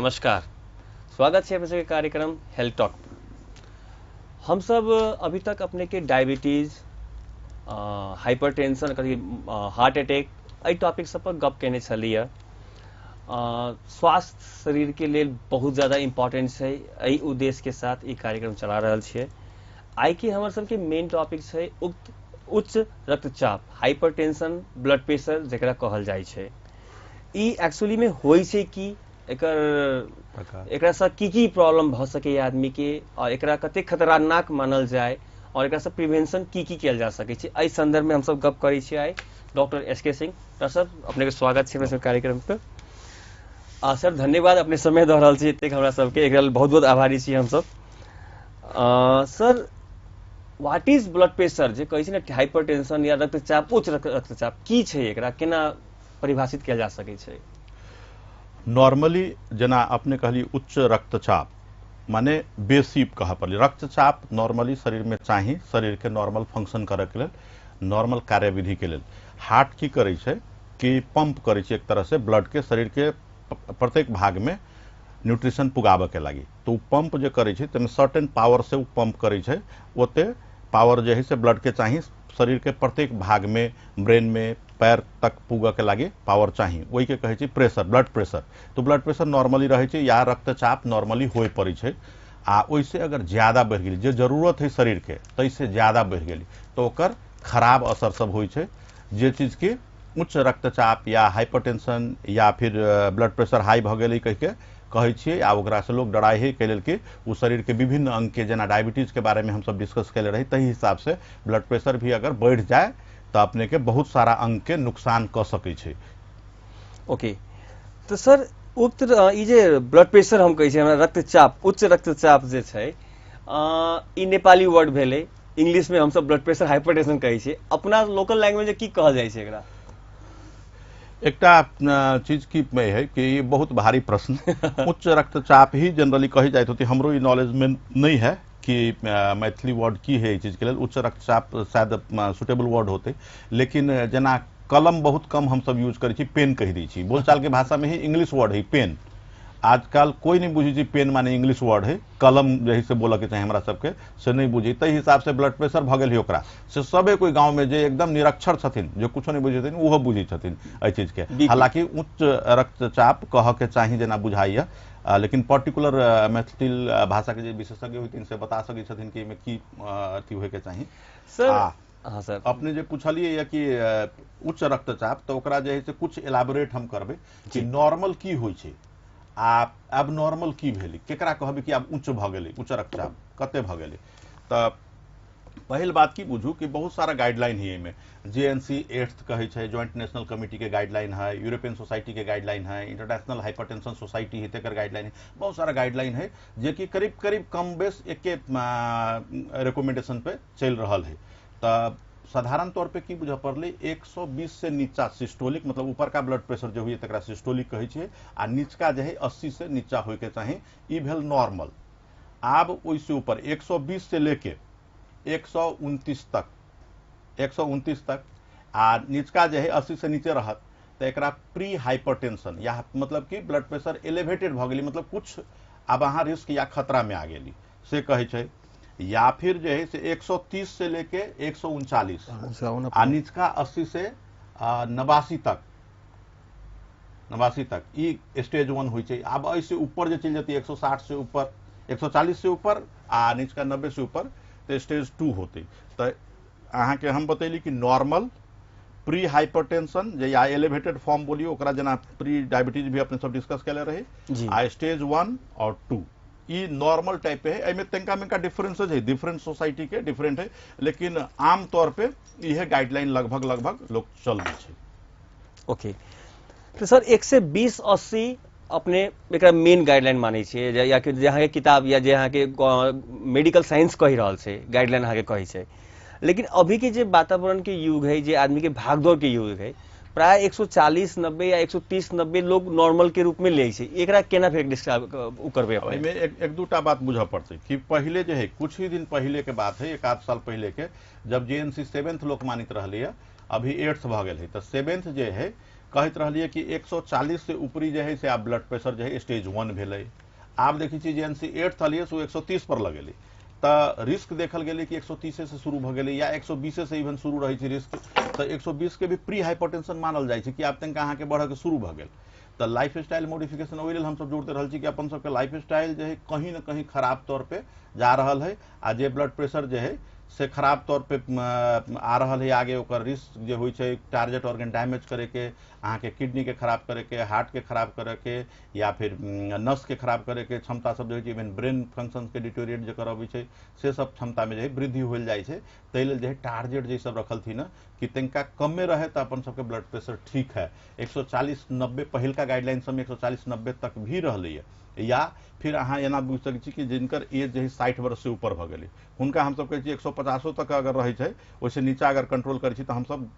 नमस्कार। स्वागत है अपने सबके कार्यक्रम हेल्थ टॉक। हम सब अभी तक अपने के डायबिटीज, हाइपरटेंशन, कभी हार्ट अटैक एहि टॉपिक सब पर गप केने छलिए। स्वास्थ्य शरीर के लिए बहुत ज़्यादा इम्पोर्टेंट है। एहि उद्देश्य के साथ ये कार्यक्रम चला रहल छियै। आई के हमर सबके मेन टॉपिक है उच्च रक्तचाप, हाइपरटेंशन, ब्लड प्रेशर जेकरा कहल जाइ छै। ई एक्चुअली में होइ छै कि एकरा से की प्रॉब्लम भ सके आदमी के, और एकरा कते खतरनाक मानल जाए, और एकरा से प्रिवेंशन की किया जा सके छै। एहि संदर्भ में हम सब गप करै छियै। आइ डॉक्टर एस.के. सिंह। डॉक्टर साहब अपने के स्वागत छै अपने कार्यक्रम पे। सर धन्यवाद, अपने समय दऽ रहल छी एतेक हमरा सबके, एकरा लेल बहुत बहुत आभारी छी हम सब। Sir what is blood pressure जे कहै छै ने, हाइपरटेंशन या रक्तचाप, उच्च रक्तचाप की छै, एकरा केना परिभाषित किया जा सकै छै? नॉर्मली जना अपने कहली उच्च रक्तचाप माने बेसी कह पड़े। रक्तचाप नॉर्मली शरीर में चाहिए, शरीर के नॉर्मल फंक्शन करे के लेल, नॉर्मल कार्यविधि के लेल। हार्ट की करे छे कि पंप करे छे एक तरह से ब्लड के शरीर के प्रत्येक भाग में न्यूट्रिशन पुगाबे के लगी। तो उ पंप जो करे छे तमे सर्टेन पावर से उ पंप करे छे, ओते पावर जो है से ब्लड के चाहिए शरीर के प्रत्येक भाग में, ब्रेन में, पैर तक पुगे के लगे पावर चाहिए। वही के कहे प्रेशर, ब्लड प्रेशर। तो ब्लड प्रेशर नॉर्मली रहे छे या रक्तचाप नॉर्मली हो पड़े छे। आ वैसे अगर ज्यादा बढ़ गई, जो जरूरत है शरीर के तैसे ज्यादा बढ़ गई, तो ओकर खराब असर सब हो छे। जे चीज के उच्च रक्तचाप या हाइपरटेंशन या फिर ब्लड प्रेशर हाई भ गई कहे छिए, आ ओकरा से लोग डराए है के लेल कि उ शरीर के विभिन्न अंग के, जना डायबिटीज के बारे में हम सब डिस्कस कैले रही, तही हिसाब से ब्लड प्रेशर भी अगर बढ़ जाए तो अपने के बहुत सारा अंग के नुकसान कर सके छे। ओके, तो सर उक्त ई जे ब्लड प्रेशर हम कहे हमरा रक्तचाप, उच्च रक्तचाप जे छै, ई नेपाली वर्ड भेले। इंग्लिश में हम सब ब्लड प्रेशर हाइपरटेंशन कहे छिए। अपना लोकल लैंग्वेज में की कहल जाय छै एकरा? एकटा चीज की में है कि ये बहुत भारी प्रश्न उच्च रक्तचाप ही जनरली कही जाए होती। हमरो ये नॉलेज में नहीं है कि मैथिली वर्ड की है ये चीज के लिए। उच्च रक्तचाप शायद सुटेबल वर्ड होते, लेकिन जना कलम बहुत कम हम सब यूज करी, पेन कह दी छी। बोलचाल के भाषा में ही इंग्लिश वर्ड है पेन। आजकल कोई नहीं बुझी पेन माने इंग्लिश वर्ड है, कलम यही से बोला के चाहे हमरा सबके से नहीं बुझी। तई हिसाब से ब्लड प्रेशर भगल है ओकरा से सबे कोई गांव में जे एकदम निरक्षर छथिन, जो कुछ नहीं बुझे छथिन, उहो बुझी छथिन एहि चीज के। हालांकि उच्च रक्तचाप कह के चाही जना बुझाइया, लेकिन पर्टिकुलर मैथिल भाषा के जे विशेषज्ञ होती से बता सके छथिन कि में की अथी होय के चाही। सर हाँ सर, अपने जे पूछलिए कि उच्च रक्तचाप, तो ओकरा जे है से कुछ एलाबोरेट हम करबे कि नॉर्मल की होय छै आ अब नॉर्मल की भेली, केकरा कहबे कि अब उच्च भ गेलै, उच्च रक्तचाप कते भ गेलै। तो पहल बात की बुझू कि बहुत सारा गाइडलाइन है में। JNC 8th कहे छै, ज्वाइंट नेशनल कमिटी के गाइडलाइन है, यूरोपियन सोसाइटी के गाइडलाइन है, इंटरनेशनल हाइपरटेंशन सोसाइटी है तेकर गाइडलाइन है। बहुत सारा गाइडलाइन है जे कि करीब करीब कम बेस एक रिकमेंडेशन पे चल रहा है। तो साधारण तौर पे की बुझा पड़े 120 से नीचा सिस्टोलिक, मतलब ऊपर का ब्लड प्रेशर जो हुई तकरा सिस्टोलिक कहे छे, आ नीचका जो है 80 से नीचा होय के चाही, ई भेल नॉर्मल। आब ओइसे ऊपर 120 से लेके 129 तक, 129 तक आ नीचका जो है 80 से नीचे रहत, तो एकरा प्री हाइपरटेंशन या मतलब कि ब्लड प्रेशर एलिवेटेड भ गेली, मतलब कुछ अब अहाँ रिस्क या खतरा में आ गेली से कहे छै। या फिर जो है से 130 से लेके 139 आ नीचका 80 से 89 तक, 89 तक ई स्टेज 1 हुई छै। अब ऐसे ऊपर जो चल जाती है 160 से ऊपर, 140 से ऊपर आ नीचका 90 से ऊपर, तो स्टेज 2 होते। तो अहाँ के हम बतैली कि नॉर्मल, प्री हाइपरटेंशन जे या एलिवेटेड फॉर्म बोलियो ओकरा, जना प्री डायबिटीज भी अपने सब डिस्कस कैले रहे, आ स्टेज 1 और 2 ई नॉर्मल टाइप पे है। एमे तंका में का डिफरेंसेस है, डिफरेंट सोसाइटी के डिफरेंट है, लेकिन आम तौर पे यह गाइडलाइन लगभग लगभग लोग चल रही है। ओके, तो सर 1 से 20-80 अपने एक मेन गाइडलाइन माने छे, या कि जहाँ के किताब या जहाँ के मेडिकल साइंस कही रहल छे, गाइडलाइन अहाँ के कही छे। लेकिन अभी के जे वातावरण के युग है, जे आदमी के भागदौड़ के युग है, प्राय 140-90 या 130-90 लोग नॉर्मल के रूप में ले छे। एकरा केना फिर डिस्क्राइब करबे? एमे एक दूटा बात बुझा पड़ते कि पहले जो है कुछ ही दिन पहले के बात है, 1 आध साल पहले के, जब JNC 7th लोक मानित रहले, अभी 8th भ गेल है, तो 7th जे है कहत रहिए कि 140 से ऊपरी जो है से आप ब्लड प्रेशर जो है स्टेज 1 भेले। आप देखी छी जे NC8 थलिए से 130 पर लगेली तो रिस्क देखल गेलै कि 130 से शुरू भ गेलै या 120 से इवन शुरू रही थी रिस्क, तो 120 के भी प्री हाइपरटेंशन मानल जाए कि आप तनिका अहाँ के बढ़ के शुरू भ गेल। तो लाइफ स्टाइल मॉडिफिकेशन ओहि लेल हम सब जोड़ते रहल छी कि अपन सबके लाइफ स्टाइल जो है कहीं ना कहीं खराब तौर पे जा रहल है, आ जे ब्लड प्रेशर जो है से खराब तौर पे आ रहल है आगे, ओकर रिस्क जो होइ छै टारगेट ऑर्गन डैमेज करे के, अहाँ के किडनी के खराब करे के, हार्ट के खराब करे के, या फिर नस के खराब करे के क्षमता सब जो है इवन ब्रेन फंक्शन के डिटोरिएट जो करबै छै से सब क्षमता में जो है वृद्धि होल जाए छै। तै लेल जो है टारगेट जे सब रखल थी ना कि तनिका कमे रहे तो अपन सबके ब्लड प्रेशर ठीक है। 140-90 पहिलका गाइडलाइन सब में 140-90 तक भी रहलै, या फिर अहाँ एना बुझ सकै छी कि जिनकर एज जो है 60 वर्ष से ऊपर भ गेलै हुनका हम सब कहै छी 150 तक अगर रहे छै, ओइसे नीचा अगर कंट्रोल करै छी तो हम सब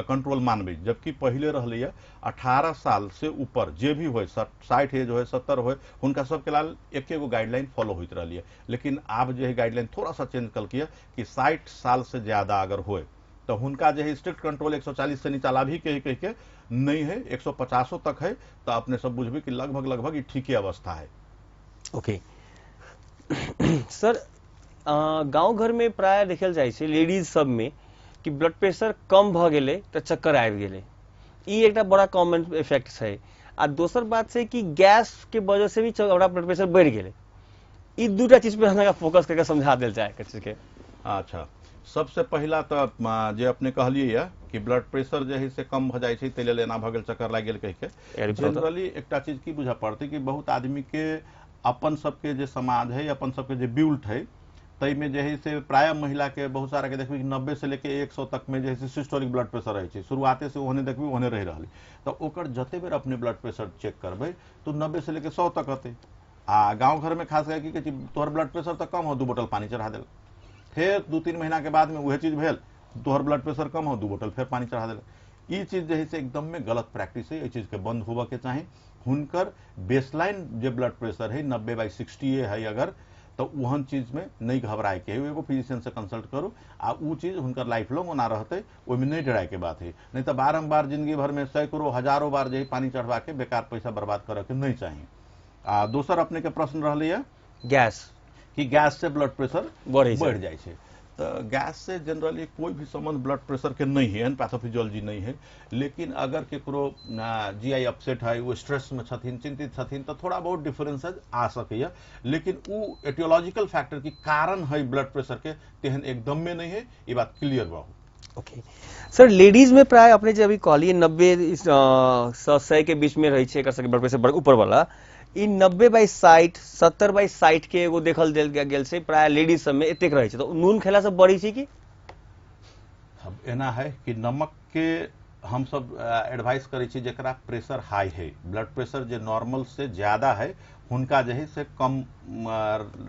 कंट्रोल मानबै। जबकि पहले रहलै 18 साल से ऊपर जे भी हो, 60 एज हो 70 हो, हुनका सबके लाल एके गो गाइडलाइन फॉलो होइत रहलिए। लेकिन आब जो है गाइडलाइन थोड़ा सा चेंज कलकिए कि 60 साल से ज्यादा अगर हो तो हुनका जो है स्ट्रिक्ट कंट्रोल 140 से नीचा ला भी कह के नहीं है, 150 तक है, तो अपने सब बुझबे कि लगभग ये ठीक ही अवस्था है। ओके सर, गांव घर में प्राय देखल जाए छै लेडीज सब में कि ब्लड प्रेशर कम भ गेलै तो चक्कर आबि गेलै, ई एकटा बड़ा कॉमन इफेक्ट है। आ दोसर बात है कि गैस के वजह से भी हमरा ब्लड प्रेशर बढ़ गेलै। ई दूटा चीज पे हमरा फोकस करके समझा देल जाए के। अच्छा, सबसे पहला तो जे अपने कहलिए या कि ब्लड प्रेशर जो है से कम भ जाए छै तै लेल एना भ गेल, चक्कर लाग गेल कह के। जनरली एकटा चीज की बुझा पड़ते कि बहुत आदमी के अपन सबके जे समाज है, अपन सबके जे बिल्ट है, तई में जो है से प्राय महिला के बहुत सारा के देखबी 90 से लेके 100 तक में जो है सिस्टोलिक ब्लड प्रेशर रहे छै। शुरुआते से ओहने देखबी ओहने रह रहल, तो ओकर जते बेर अपने ब्लड प्रेशर चेक करबे तो 90 से लेके 100 तक अते। आ गांव घर में खास करके कि तोहर ब्लड प्रेशर तो कम हो, 2 बोतल पानी चढ़ा देल। फिर 2-3 महीना के बाद में वह चीज भेल, तोहर ब्लड प्रेशर कम हो, 2 बोतल फिर पानी चढ़ा देल। ई चीज जो है से एकदम में गलत प्रैक्टिस है, ये चीज के बंद होबे के चाही। हुनकर बेसलाइन जो ब्लड प्रेशर है 90/60 है अगर, तो वहन चीज में नहीं घबराए के है, एगो फिजिशियन से कंसल्ट करू, आ उ चीज हुनकर लाइफ लॉन्ग ओना रहते, ओहिमे नहीं डराए के बात है। नहीं तो बारंबार जिंदगी भर में सैकड़ों हजारों बार जो पानी चढ़वा के बेकार पैसा बर्बाद करे के नहीं चाहिए। आ दोसर अपने के प्रश्न रहलै गैस कि गैस से ब्लड प्रेशर बढ़ जाए छै। तो गैस से जनरली कोई भी संबंध ब्लड प्रेशर के नहीं है, पैथोफिजियोलॉजी नहीं है। लेकिन अगर केकरो GI अपसेट है, वो स्ट्रेस में छथिन, चिंतित छथिन, तो थोड़ा बहुत डिफरेंसेज आ सके। लेकिन वो एटियोलॉजिकल फैक्टर की कारण है ब्लड प्रेशर के तेहन एकदम में नहीं है, ये बात क्लियर बा। ओके सर, लेडीज में प्राय अपने जब अभी कहलिए 90-100 के बीच में रही है ब्लड प्रेशर ऊपर वाला, ई 90/60 70/60 के एगो देखल गेल छै प्राय लेडीज सब में एतेक रहे छै। तो नून खेला से बढ़ी छै कि? अब एना है कि नमक के हम सब एडवाइस करे छी जेकरा प्रेशर हाई है, ब्लड प्रेशर जो नॉर्मल से ज्यादा है, हुनका जो है से कम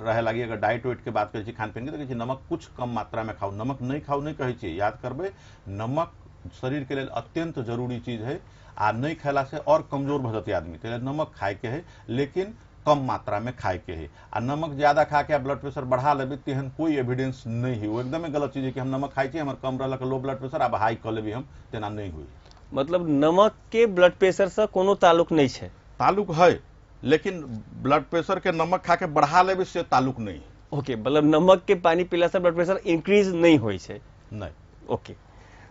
रहे लगी। अगर डाइट वेट के बात करै छी, खान पीन के, तो कहै छी नमक कुछ कम मात्रा में खाओ। नमक नहीं खाओ नहीं कहै छी, याद करबे नमक शरीर के लिए अत्यंत जरूरी चीज है, आ नहीं खैला से और कमजोर भ जाती आदमी। तो नमक खाए के है, लेकिन कम मात्रा में खाए के है। आ नमक ज्यादा खा के ब्लड प्रेशर बढ़ा लेबे तेहन कोई एविडेंस नहीं है। वो एकदम गलत चीज है कि हम नमक खाई छी, हमर कम रहलक लो ब्लड प्रेशर, अब हाई कर लेबी हम, तेना नहीं हुई। मतलब नमक के ब्लड प्रेशर से कोनो ताल्लुक नहीं है? ताल्लुक है, लेकिन ब्लड प्रेशर के नमक खा के बढ़ा लेबे से ताल्लुक नहीं है। ओके, मतलब नमक के पानी पीला से ब्लड प्रेशर इंक्रीज नहीं होई छै? नहीं। ओके,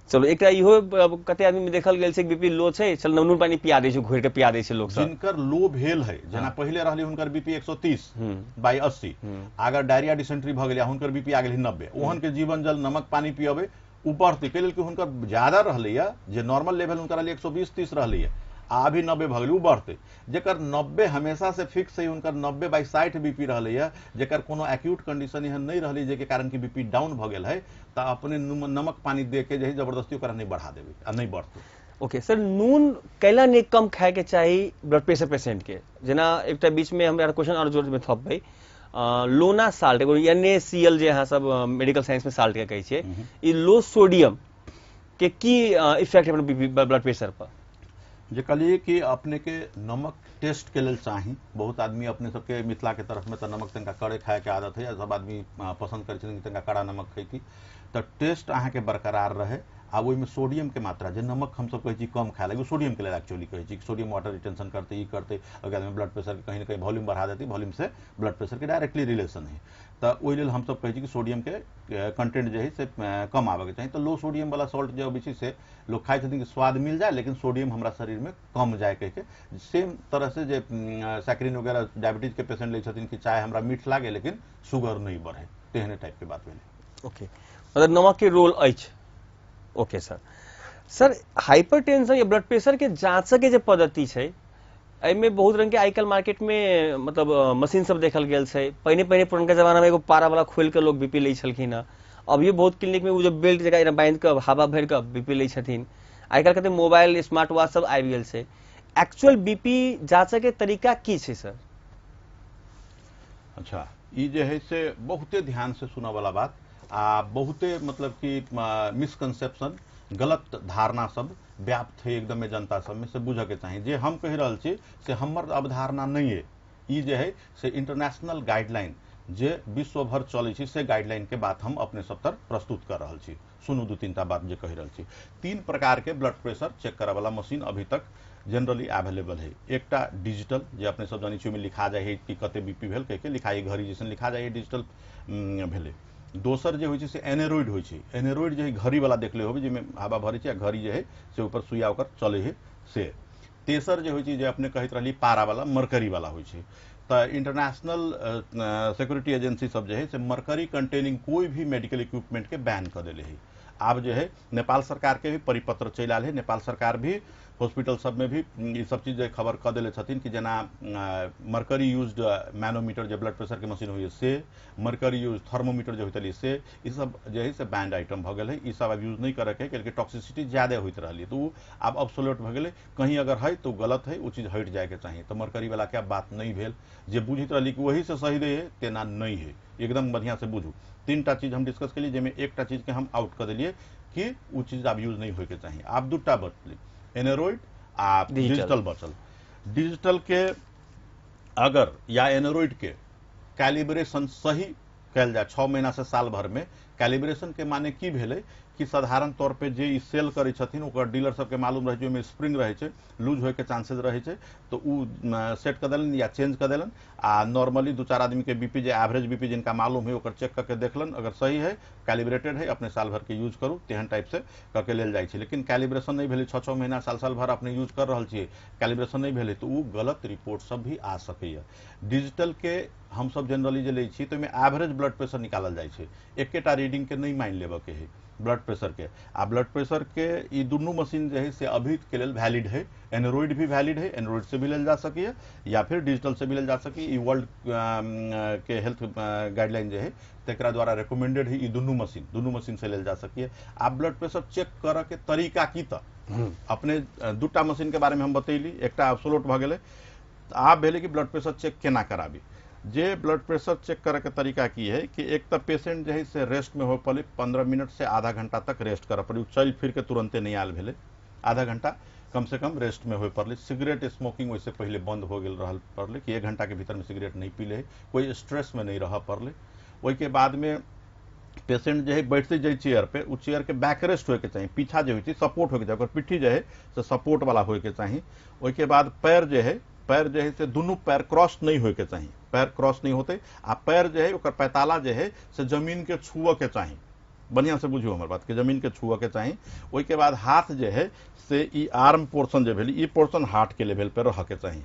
चलो एक इहो कते आदमी में देखल गेल छै बीपी लो छै, चल नून पानी पिया दै छै, घोर के पिया दै छै लोग सब। जिनकर लो भेल है, जना पहले रहली हुनकर बीपी 130/80, अगर डायरिया डिसेंट्री भ गेलै, हुनकर बीपी आ गेलै 90, ओहन के जीवन जल नमक पानी पियबे ऊपर के लेल कि हुनकर ज्यादा रहलै जे नॉर्मल लेवल हुनकर 120-130 रहलै, अभी 90 भ गेलै, उ बढ़ते। जेकर 90 हमेशा से फिक्स है, उनकर 90/60 बीपी रहलै, जेकर कोनो एक्यूट कंडीशन एहन नहीं रहलै जेके कारण की बीपी डाउन भ गेल है, तो अपने नमक पानी दे के जे जबरदस्ती ओकरा नहीं बढ़ा देबे आ नहीं बढ़ते। ओके सर, नून कैला नहीं कम खाए के चाहिए ब्लड प्रेशर पेशेंट के? जना एक बीच में हमरा क्वेश्चन और जोर में थपबै, लोना साल्ट एगो NaCl जे यहाँ सब मेडिकल साइंस में साल्ट के कहै छै, ई लो सोडियम के की इफेक्ट है ब्लड प्रेशर पर? जे कहलिए कि अपने के नमक टेस्ट के लेल चाही। बहुत आदमी अपने सबके मिथिला के तरफ में तो नमक तनिका कड़े खाए के आदत है, सब आदमी पसंद करे छथिन कि तनिका कड़ा नमक खैती। तो टेस्ट अहाँ के बरकरार रहे, आ ओहिमे सोडियम के मात्रा जे नमक हम सब कहै छी कम खाए लगे सोडियम के लेल एक्चुअली कहै छी सोडियम वाटर रिटेंशन करते ई करते अगर में ब्लड प्रेशर के कहीं ना कहीं वॉल्यूम बढ़ा देती वॉल्यूम से ब्लड प्रेशर के डायरेक्टली रिलेशन है तो ओहि लेल हम सब कहै छी कि सोडियम के कंटेंट जो है से कम आवे के चाहिए तो लो सोडियम वाला सॉल्ट जो अबै छै से लोग खाइ छथिन कि स्वाद मिल जाए लेकिन सोडियम हमरा शरीर में कम जाए कह के सेम तरह से जे सैकरिन वगैरह डायबिटीज के पेशेंट ले छथिन कि चाहे हमरा मीठ लागे लेकिन शुगर नहीं बढ़े तेहने टाइप के बात भेलै। ओके मतलब नमक के रोल अछि। ओके सर सर हाइपरटेंशन या ब्लड प्रेशर के जांच के जे पद्धति छै एहिमे बहुत रंग के आजकल मार्केट में मतलब मशीन सब देखल गेल छै। पहले पहले पुरनका जमाना में एगो पारा वाला खोल के लोग बीपी लै छलखिन हँ। अभियो बहुत क्लिनिक में वो जो बेल्ट जगह बांध के हवा भर के बीपी लै छथिन। आजकल कहते मोबाइल स्मार्ट वॉच सब आबि गेल छै। एक्चुअल बीपी जांच के तरीका की छै सर? अच्छा ई जे है से बहुते ध्यान से सुना वाला बात आ बहुते मतलब कि मिसकंसेप्शन गलत धारणा सब व्याप्त है एकदम जनता सब में से बुझे के चाहिए। जे हम कह रहा छी से हमर अवधारणा नहीं है ई जे है से इंटरनेशनल गाइडलाइन जे विश्व भर चले छी से गाइडलाइन के बात हम अपने सब तर प्रस्तुत कर रहा छी। सुनू दू तीन टा बात जे कह रहा छी। 3 प्रकार के ब्लड प्रेशर चेक करे वाला मशीन अभी तक जनरली अवेलेबल है। एकटा डिजिटल जे अपने सब जानी छी में लिखा जाए है कि कते बीपी भेल कह के लिखाई घड़ी जैसे लिखा जाए है डिजिटल भेले। दोसर जे होइ छै से एनेरॉइड होइ छै। एनेरॉइड जे घड़ी वाला देखले होबे जेमे हवा भरे छै घड़ी जे है से ऊपर सुइया ओकर चले है से। तेसर जे होइ छै जे अपने कहत रहली पारा वाला मरकरी वाला होइ छै। तो इंटरनेशनल सिक्योरिटी एजेंसी सब जे है से मरकरी कंटेनिंग कोई भी मेडिकल इक्विपमेंट के बैन कर देले है। आब जो है नेपाल सरकार के भी परिपत्र चल आल है। नेपाल सरकार भी हॉस्पिटल सब में भी ये सब चीज खबर कर दिले छथिन कि जना मरकरी यूज्ड मैनोमीटर जो ब्लड प्रेशर के मशीन हुई से मरकरी यूज थर्मोमीटर जो होते से ये सब जो है से बैंड आइटम भ गए। ये सब अब यूज नहीं करे के टॉक्सिसिटी ज्यादा होते रही तो अब ऑब्सोल्यूट भ गए। कहीं अगर है तो गलत है वो चीज हट जाए के चाहिए। तो मरकरी वाला क्या बात नहीं भेल जे बुझित रही कि वही से सही रहे है तेना नहीं है एकदम बढ़िया से बुझू। 3टा चीज हम डिस्कस के लिए जेमे एकटा चीज के हम आउट कर दिलिए कि वो चीज अब यूज नहीं हो के चाहिए। आप 2टा बचली एनेरॉइड आ डिजिटल बचल। डिजिटल के अगर या एनेरॉइड के कैलिब्रेशन सही कैल जाए 6 महीना से साल भर में कैलिब्रेशन के माने की भेले कि साधारण तौर पे जे सेल करे छथिन ओकर डीलर सबके मालूम रहे में स्प्रिंग रहे छै लूज होए के चांसेस रहे छै तो उ सेट कर देलन या चेंज कर देलन। आ नॉर्मली 2-4 आदमी के बीपी जे एवरेज बीपी जिनका मालूम है ओकर चेक करके देखलन अगर सही है कैलिब्रेटेड है अपने साल भर के यूज करू तेहन टाइप से करके लेल जाए छै। लेकिन कैलिब्रेशन नहीं भेले 6-6 महीना साल भर अपने यूज कर रहा छे कैलिब्रेशन नहीं भेले तो उ गलत रिपोर्ट सब भी आ सके। डिजिटल के हम सब जनरली जे ले छी तो में एवरेज ब्लड प्रेशर निकालल जाए छै। एकेटा रीडिंग के नहीं मान लेबे के है ब्लड प्रेशर के। आ ब्लड प्रेशर के ये दोनों मशीन जो है से अभी के लिए वैलिड है। एंड्रॉइड भी वैलिड है एंड्रॉइड से भी लेल जा सकी है या फिर डिजिटल से भी लेल जा सकी। ये वर्ल्ड के हेल्थ गाइडलाइन जो है तेकरा द्वारा रिकमेंडेड है। ये दोनों मशीन से लेल जा सकी है। आप ब्लड प्रेशर चेक करे के तरीका की त अपने 2टा मशीन के बारे में हम बतैली। एकटा एब्सोल्यूट भ गेलै आप भेले कि ब्लड प्रेशर चेक केना कराबी। जे ब्लड प्रेशर चेक करे के तरीका की है कि एक तो पेशेंट जो है से रेस्ट में हो पड़े 15 मिनट से आधा घंटा तक रेस्ट करे पड़ी। चल फिर के तुरंते नहीं आल भेले आधा घंटा कम से कम रेस्ट में हो पड़े। सिगरेट स्मोकिंग वैसे पहले बंद हो गए रहा पड़े कि 1 घंटा के भीतर में सिगरेट नहीं पी ले कोई स्ट्रेस में नहीं रह पड़े। वही के बाद में पेशेंट जो है बैठते जाए चेयर पे उस चेयर के बैक रेस्ट होके चाहिए पीछा जो है सपोर्ट होके चाहिए पिट्ठी जो है से सपोर्ट वाला होके चाहिए। वही के बाद पैर जो है से दोनों पैर क्रॉस नहीं होके चाहिए पैर क्रॉस नहीं होते आ पैर जो है ओकर पैताला जो है से जमीन के छुआ के चाहिए। बढ़िया से बुझियो हमारे बात के जमीन के छुआ के चाहिए। वही के बाद हाथ जो है से ई आर्म पोर्शन जो भेल ई पोर्शन हार्ट के लेवल पे रह के चाहिए।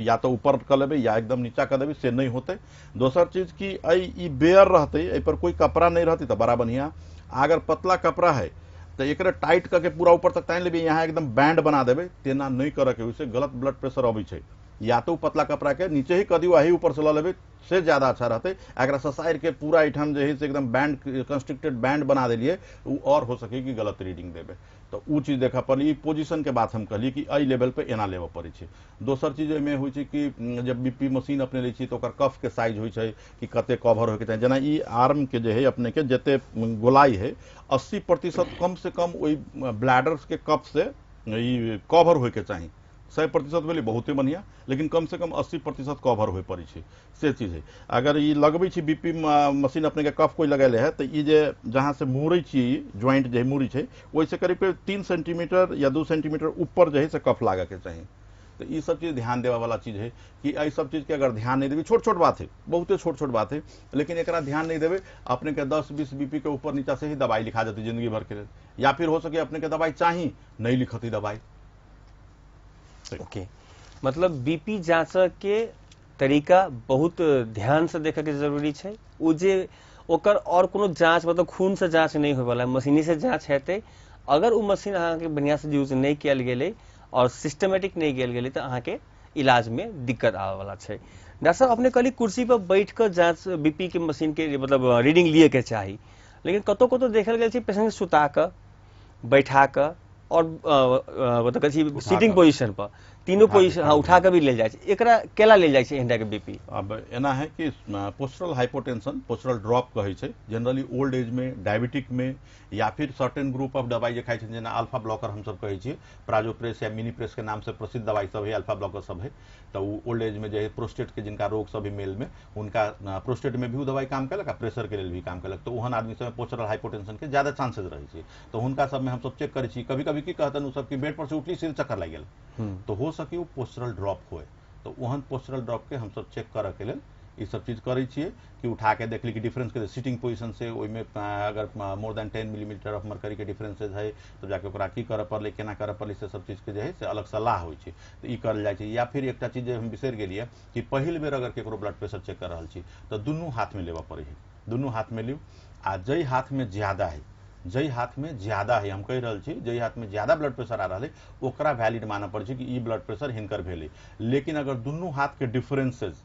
या तो ऊपर कर लेबे या एकदम नीचा कर देबे से नहीं होते। दोसर चीज की ई बेयर रहते ए पर कोई कपड़ा नहीं रहती तो बड़ा बढ़िया। अगर पतला कपड़ा है तो एक टाइट करके पूरा ऊपर तक टाइन लेबे यहाँ एकदम बैंड बना देबे तेना नहीं करे के उससे गलत ब्लड प्रेशर अबै छै। या तो पतला कपड़ा के नीचे ही कदी वही ऊपर से ल लेबे से ज्यादा अच्छा रहते। अगर ससाइर के पूरा आइटम जो है से एकदम बैंड कंस्ट्रक्टेड बैंड बना दिलिए वो और हो सके कि गलत रीडिंग देबे तो उ चीज देखा पड़ी। पोजीशन के बात हम कहली कि अई लेवल पे एना लेबे पड़े छै। दोसर चीज में होइ छै कि जब बीपी मशीन अपने लै छी तो ओकर कफ के साइज होइ छै कि कते कवर होके चाहिए। जना ई आर्म के जे है अपने के जते गोलाई है 80% कम से कम वही ब्लैडर के कफ से ई कवर होके चाहिए 100% भेलै बहुते बढ़िया, लेकिन कम से कम 80% कवर होय पड़ै छै, से चीज है। अगर ई लगबै छी बीपी मशीन अपने के कफ कोई लगेले है तो ई जे जहाँ से मुड़ै छी ज्वाइंट जे मुड़ी छै ओहि से करीब करीब 3 सेंटीमीटर या 2 सेंटीमीटर ऊपर जो है से कफ लागे के चाहिए। तो ये सब चीज ध्यान देवा वाला चीज है कि ये सब चीज के अगर ध्यान नहीं देवे, छोट छोट बात है, बहुते छोट छोट बात है, लेकिन एक ध्यान नहीं देवे अपने के 10-20 बीपी के ऊपर नीचा से ही दवाई लिखा जाती जिंदगी भर के लिए, या फिर हो सके अपने के दवाई चाहिए नहीं लिखती दवाई। ओके, मतलब बीपी जांच के तरीका बहुत ध्यान से देखे के जरूरी है। उ जे ओकर और कोनो जांच मतलब खून से जांच नहीं होय वाला, मशीनी से जांच हेतै। अगर उ मशीन अहाँ के बढ़िया से यूज नहीं किया गेलै और सिस्टमेटिक नहीं किया गेलै तो अहाँ के इलाज में दिक्कत आवे वाला है। डॉक्टर साहब अपने कहली कुर्सी पर बैठ कर जांच बीपी के मशीन के मतलब रीडिंग लिए के चाहिए, लेकिन कतो कतो देखल गेल छै पेशेंट सुता कर, बैठा कर और मतलब कहै सीटिंग पोजीशन पर, तीनों पोजीशन उठा के भी ले जाए छै। एकरा केला ले जाए छै एहन के बीपी? अब एना है कि पोस्टरल हाइपोटेंशन, पोस्टरल ड्रॉप कहै छै, जनरली ओल्ड एज में, डायबिटिक में, या फिर सर्टेन ग्रुप ऑफ दवाई जे खाइ छै जेना अल्फा ब्लॉकर हम सब कहै छियै, प्राजोप्रेस या मिनी प्रेस के नाम से प्रसिद्ध दवाई सब है, अल्फा ब्लॉकर सब है। तो ओल्ड एज में जो है प्रोस्टेट के जिनका रोग सब है मेल में, उनका प्रोस्टेट में भी वो दवाई काम कलक, प्रेशर के लिए भी काम कलक। तो ओहन आदमी सब पोस्टरल हाइपोटेंशन के ज्यादा चांसेस रहे छै। तो उनका सब में हम सब चेक करै छी, कभी कभी की कहतन उ सब की बेड पर से उठली सीधे चक्कर लग गेल, तो हो सके वो पोस्टरल ड्रॉप होए। तो ओहन पोस्टरल ड्रॉप के हम सब चेक करे के लेल ई सब चीज करै छियै कि उठा के देखली कि डिफरेंस के सीटिंग पोजीशन से ओइ में अगर more than 10 millimetre of mercury के डिफरेंसेज है तो जाके ओकरा की करे पड़ले, केना करे पड़ले, से सब चीज के जे है से अलग सलाह होइ छै। तो ई करल जाइ छै। या फिर एकटा चीज जे हम बिसरि गेलियै कि पहिल बेर अगर केकरो ब्लड प्रेशर चेक कर रहल छी तो दुनू हाथ में लेबा पड़ै है, दुनू हाथ में लियो, आ जई हाथ में ज्यादा है, जई हाथ में ज्यादा है, हम कह रहल छी जई हाथ में ज्यादा ब्लड प्रेशर आ रहा है ओकरा वैलिड मानना पड़े छै कि ई ब्लड प्रेशर हिनकर भेले। लेकिन अगर दुनू हाथ के डिफरेंसेस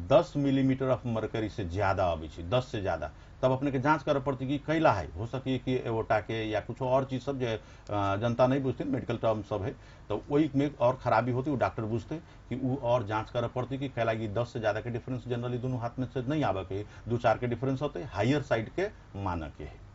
10 मिलीमीटर ऑफ मरकरी से ज्यादा आबै छै, 10 से ज्यादा, तब अपने के जांच करे पड़ती कि कैला है। हो सके कि एवोटा के या कुछ और चीज सब जो जनता नहीं बुझते, मेडिकल टर्म सब है, तो वही में और खराबी होती, वो डॉक्टर बुझते कि वो और जांच करे पड़ती कि कैला ये 10 से ज्यादा के डिफरेंस जनरली दोनों हाथ में से नहीं आवे के, 2-4 के डिफरेंस होते, हायर साइड के मानक के है।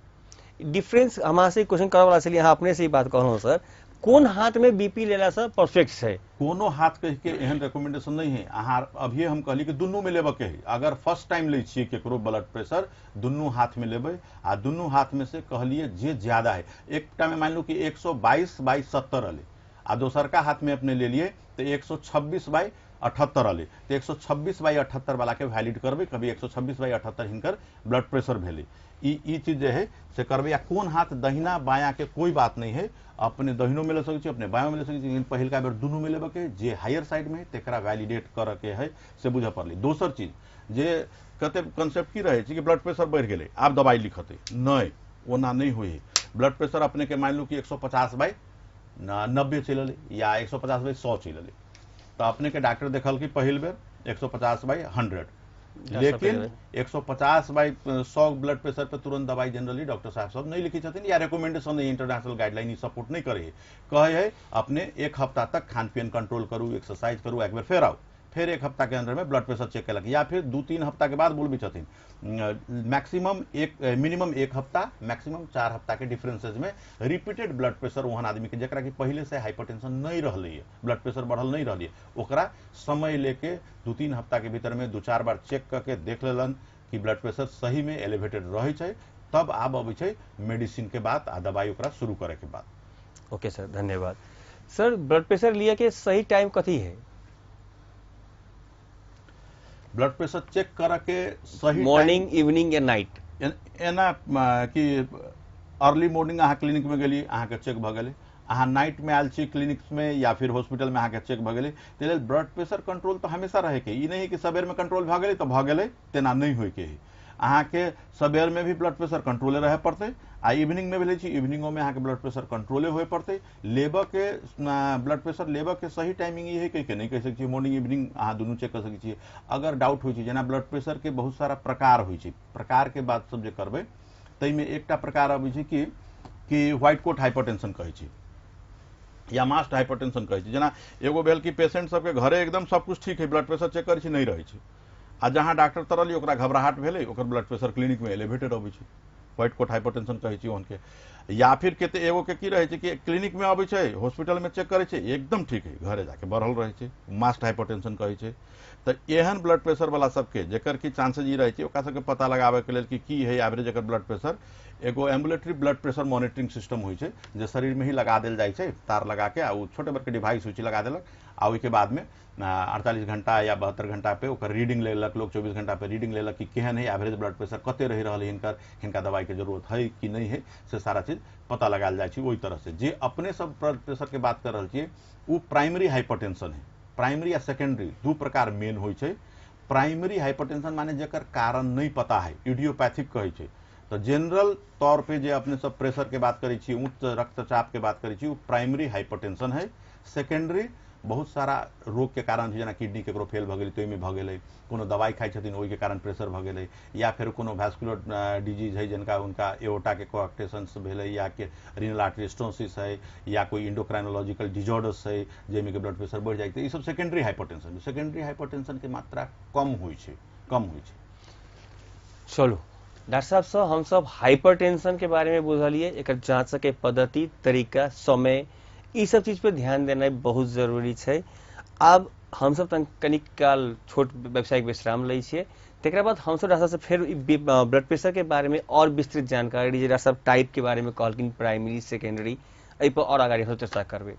डिफरेंस हमारे से क्वेश्चन करे वाला चलिए, यहाँ अपने से ही बात कहूँ सर, कौन हाथ में बीपी लेला सर परफेक्ट है? कोनो हाथ कह के एहन रिकमेंडेशन नहीं है। अहाँ अभी हम कहली कि दुनू में लेबे के है। अगर फर्स्ट टाइम ले छिए केकरो ब्लड प्रेशर, दुनू हाथ में लेबे, आ दुनू हाथ में से कहलिए जे ज्यादा है, एक टाइम में मान लो कि 122/70 अले, आ दोसर का हाथ में अपने ले लिए तो 126/78 अले, तो 126/78 वाला के वैलिड करबे, कभी 126/78 हिनकर ब्लड प्रेशर भेले। ई चीज जे है से करबे। या कोन हाथ दहिना बाया के कोई बात नहीं है, अपने दहिनो में ले सकै छी, अपने बायों में ले सकै छी, लेकिन पहिलका बेर दुनू में लेबे के, जे हायर साइड में तेकरा वैलिडेट करे के है से बुझ पड़ली। दोसर चीज जे कते कंसेप्ट की रहे छै कि ब्लड प्रेशर बढ़ गेले आब दवाई लिखते, नहीं ओना नहीं होई। ब्लड प्रेशर अपने के मान लो कि 150/90 चलले या 150/100 चलले, तो अपने के डॉक्टर देखल कि पहिल बेर 150/100, लेकिन 150/100 ब्लड प्रेशर पे तुरंत दवाई जनरली डॉक्टर साहब सब नहीं लिखी छथिन, या रिकमेंडेशन नहीं, इंटरनेशनल गाइडलाइन सपोर्ट नहीं करे है। कहे है अपने 1 हफ्ता तक खान पीन कंट्रोल करू, एक्सरसाइज करू, एक बेर फिर आओ, फिर 1 हफ्ता के अंदर में ब्लड प्रेशर चेक कलक, या फिर 2-3 हफ्ता के बाद बोलबी छथिन। मिनिमम 1 हफ्ता, मैक्सिमम 4 हफ्ता के डिफरेंसेज में रिपीटेड ब्लड प्रेशर वहन आदमी के जेकरा कि पहले से हाइपरटेंशन नहीं रहले है, ब्लड प्रेशर बढ़ल नहीं रहले, ओकरा समय लेके 2-3 हफ्ता के भीतर में 2-4 बार चेक करके देख लेलन कि ब्लड प्रेशर सही में एलिवेटेड रहे छै, तब आब अबै छै मेडिसिन के बाद आ दवाई ओकरा शुरू करे के बाद। ओके सर, धन्यवाद। सर ब्लड प्रेशर लिए के सही टाइम कथी है? ब्लड प्रेशर चेक करे के सही मॉर्निंग, इवनिंग या नाइट? एना कि अर्ली मॉर्निंग अहाँ क्लिनिक में गेली, अहाँ के चेक भ गेलै, अहाँ नाइट में आयल छी क्लिनिक्स में या फिर हॉस्पिटल में अहाँ के चेक भ गेलै, ते लेल ब्लड प्रेशर कंट्रोल तो हमेशा रहे के, ई नहीं कि सबेर में कंट्रोल भ गेलै तो भ गेलै, तेना नहीं होय के है। अहाँ के सबेर में भी ब्लड प्रेशर कंट्रोले रहे पड़ते, आ इवनिंग में भेले छी इवनिंगो में अहाँ के ब्लड प्रेशर कंट्रोले होय पड़ते। लेबे के ब्लड प्रेशर लेबे के सही टाइमिंग ये है कि नहीं कह सकै छी मॉर्निंग इवनिंग अहाँ दुनू चेक कर सकै छी। अगर डाउट होइ छै, जेना ब्लड प्रेशर के बहुत सारा प्रकार होइ छै, प्रकार के बात सब जे करबै तै में एकटा प्रकार अबै छै कि व्हाइट कोट हाइपरटेंशन कहै छै या मास्ट हाइपरटेंशन कहै छै। जेना एगो भेल कि पेशेंट सबके घरे एकदम सब कुछ ठीक है, ब्लड प्रेशर चेक करै छै नहीं रहै छै, आ जहाँ डॉक्टर तरली ओकरा घबराहट भेलै, ओकर ब्लड प्रेशर क्लिनिक में एलिवेटेड अबै छै, व्हाइट कोट हाइपरटेंशन कहै छी ओहन के। या फिर के एगो के की रहे छै कि क्लिनिक में आबै छै, हॉस्पिटल में चेक करे छै, एकदम ठीक है, घरे जाके बढ़ल रहे छै, मास्ट हाइपरटेंशन कहै छै। तो एहन ब्लड प्रेशर वाला सबके जेकर की चांसेज ई रहे छै ओकरा सबके पता लगावे के लेल कि है एवरेज एकर ब्लड प्रेशर, एगो ambulatory blood pressure monitoring system होइ छै जे शरीर में ही लगा देल जाइ छै, तार लगा के, आ उ छोटे बड़के डिवाइस होइ छै लगा देलक, आ ओहिके बाद में 48 घंटा या 72 घंटा पे ओकर रीडिंग लेलक लोग, 24 घंटा पे रीडिंग लेलक कि केहन है एवरेज ब्लड प्रेशर, कते रही रहल है हिनकर, हिनका दवाई के जरूरत है कि नहीं है, से सारा चीज पता लगायल जाइ छै। ओहि तरह से जे अपने सब ब्लड प्रेशर के बात कर रहल छियै उ प्राइमरी हाइपरटेंशन है। प्राइमरी या सेकेंडरी दू प्रकार मेन होइ छै। प्राइमरी हाइपरटेंशन माने जेकर कारण नहीं पता है, इडियोपैथिक कहै छै। तो जनरल तौर पे जे अपने सब प्रेशर के बात करै छी, उच्च रक्तचाप के बात करै छी, वो प्राइमरी हाइपरटेंशन है। सेकेंडरी बहुत सारा रोग के कारण, जेना किडनी केकरो फेल भ गेलै तो ओहिमे भ गेलै, कोनो दवाई खाइ छथिन ओहि के कारण प्रेशर भ गेलै, या फिर कोनो वैस्कुलर डिजीज है जिनका उनका एओर्टा के कोएक्टेशन भेलै, या कि रीनल आर्टरी स्टोसिस है, या कोई इंडोक्राइनोलॉजिकल डिजॉर्डर्स है जाहिमे के ब्लड प्रेशर बढ़ जाइ छै, ई सब सेकेंडरी हाइपरटेंशन। सेकेंडरी हाइपरटेंशन के मात्रा कम होइ छै, कम होइ छै। चलू डॉक्टर साहब से हम सब हाइपरटेंशन के बारे में बुझलिए, एकर जांच के पद्धति, तरीका, समय, ई सब चीज पे ध्यान देना बहुत जरूरी छै। आब हम सब कनिक काल छोट व्यावसायिक विश्राम लै छियै, तकरा बाद हम सब डॉक्टर साहब से फिर ब्लड प्रेशर के बारे में और विस्तृत जानकारी, जे डॉक्टर साहब टाइप के बारे में कहलखिन, प्राइमरी सेकेंडरी, एहि पर और आगाड़ी हम चर्चा करबै।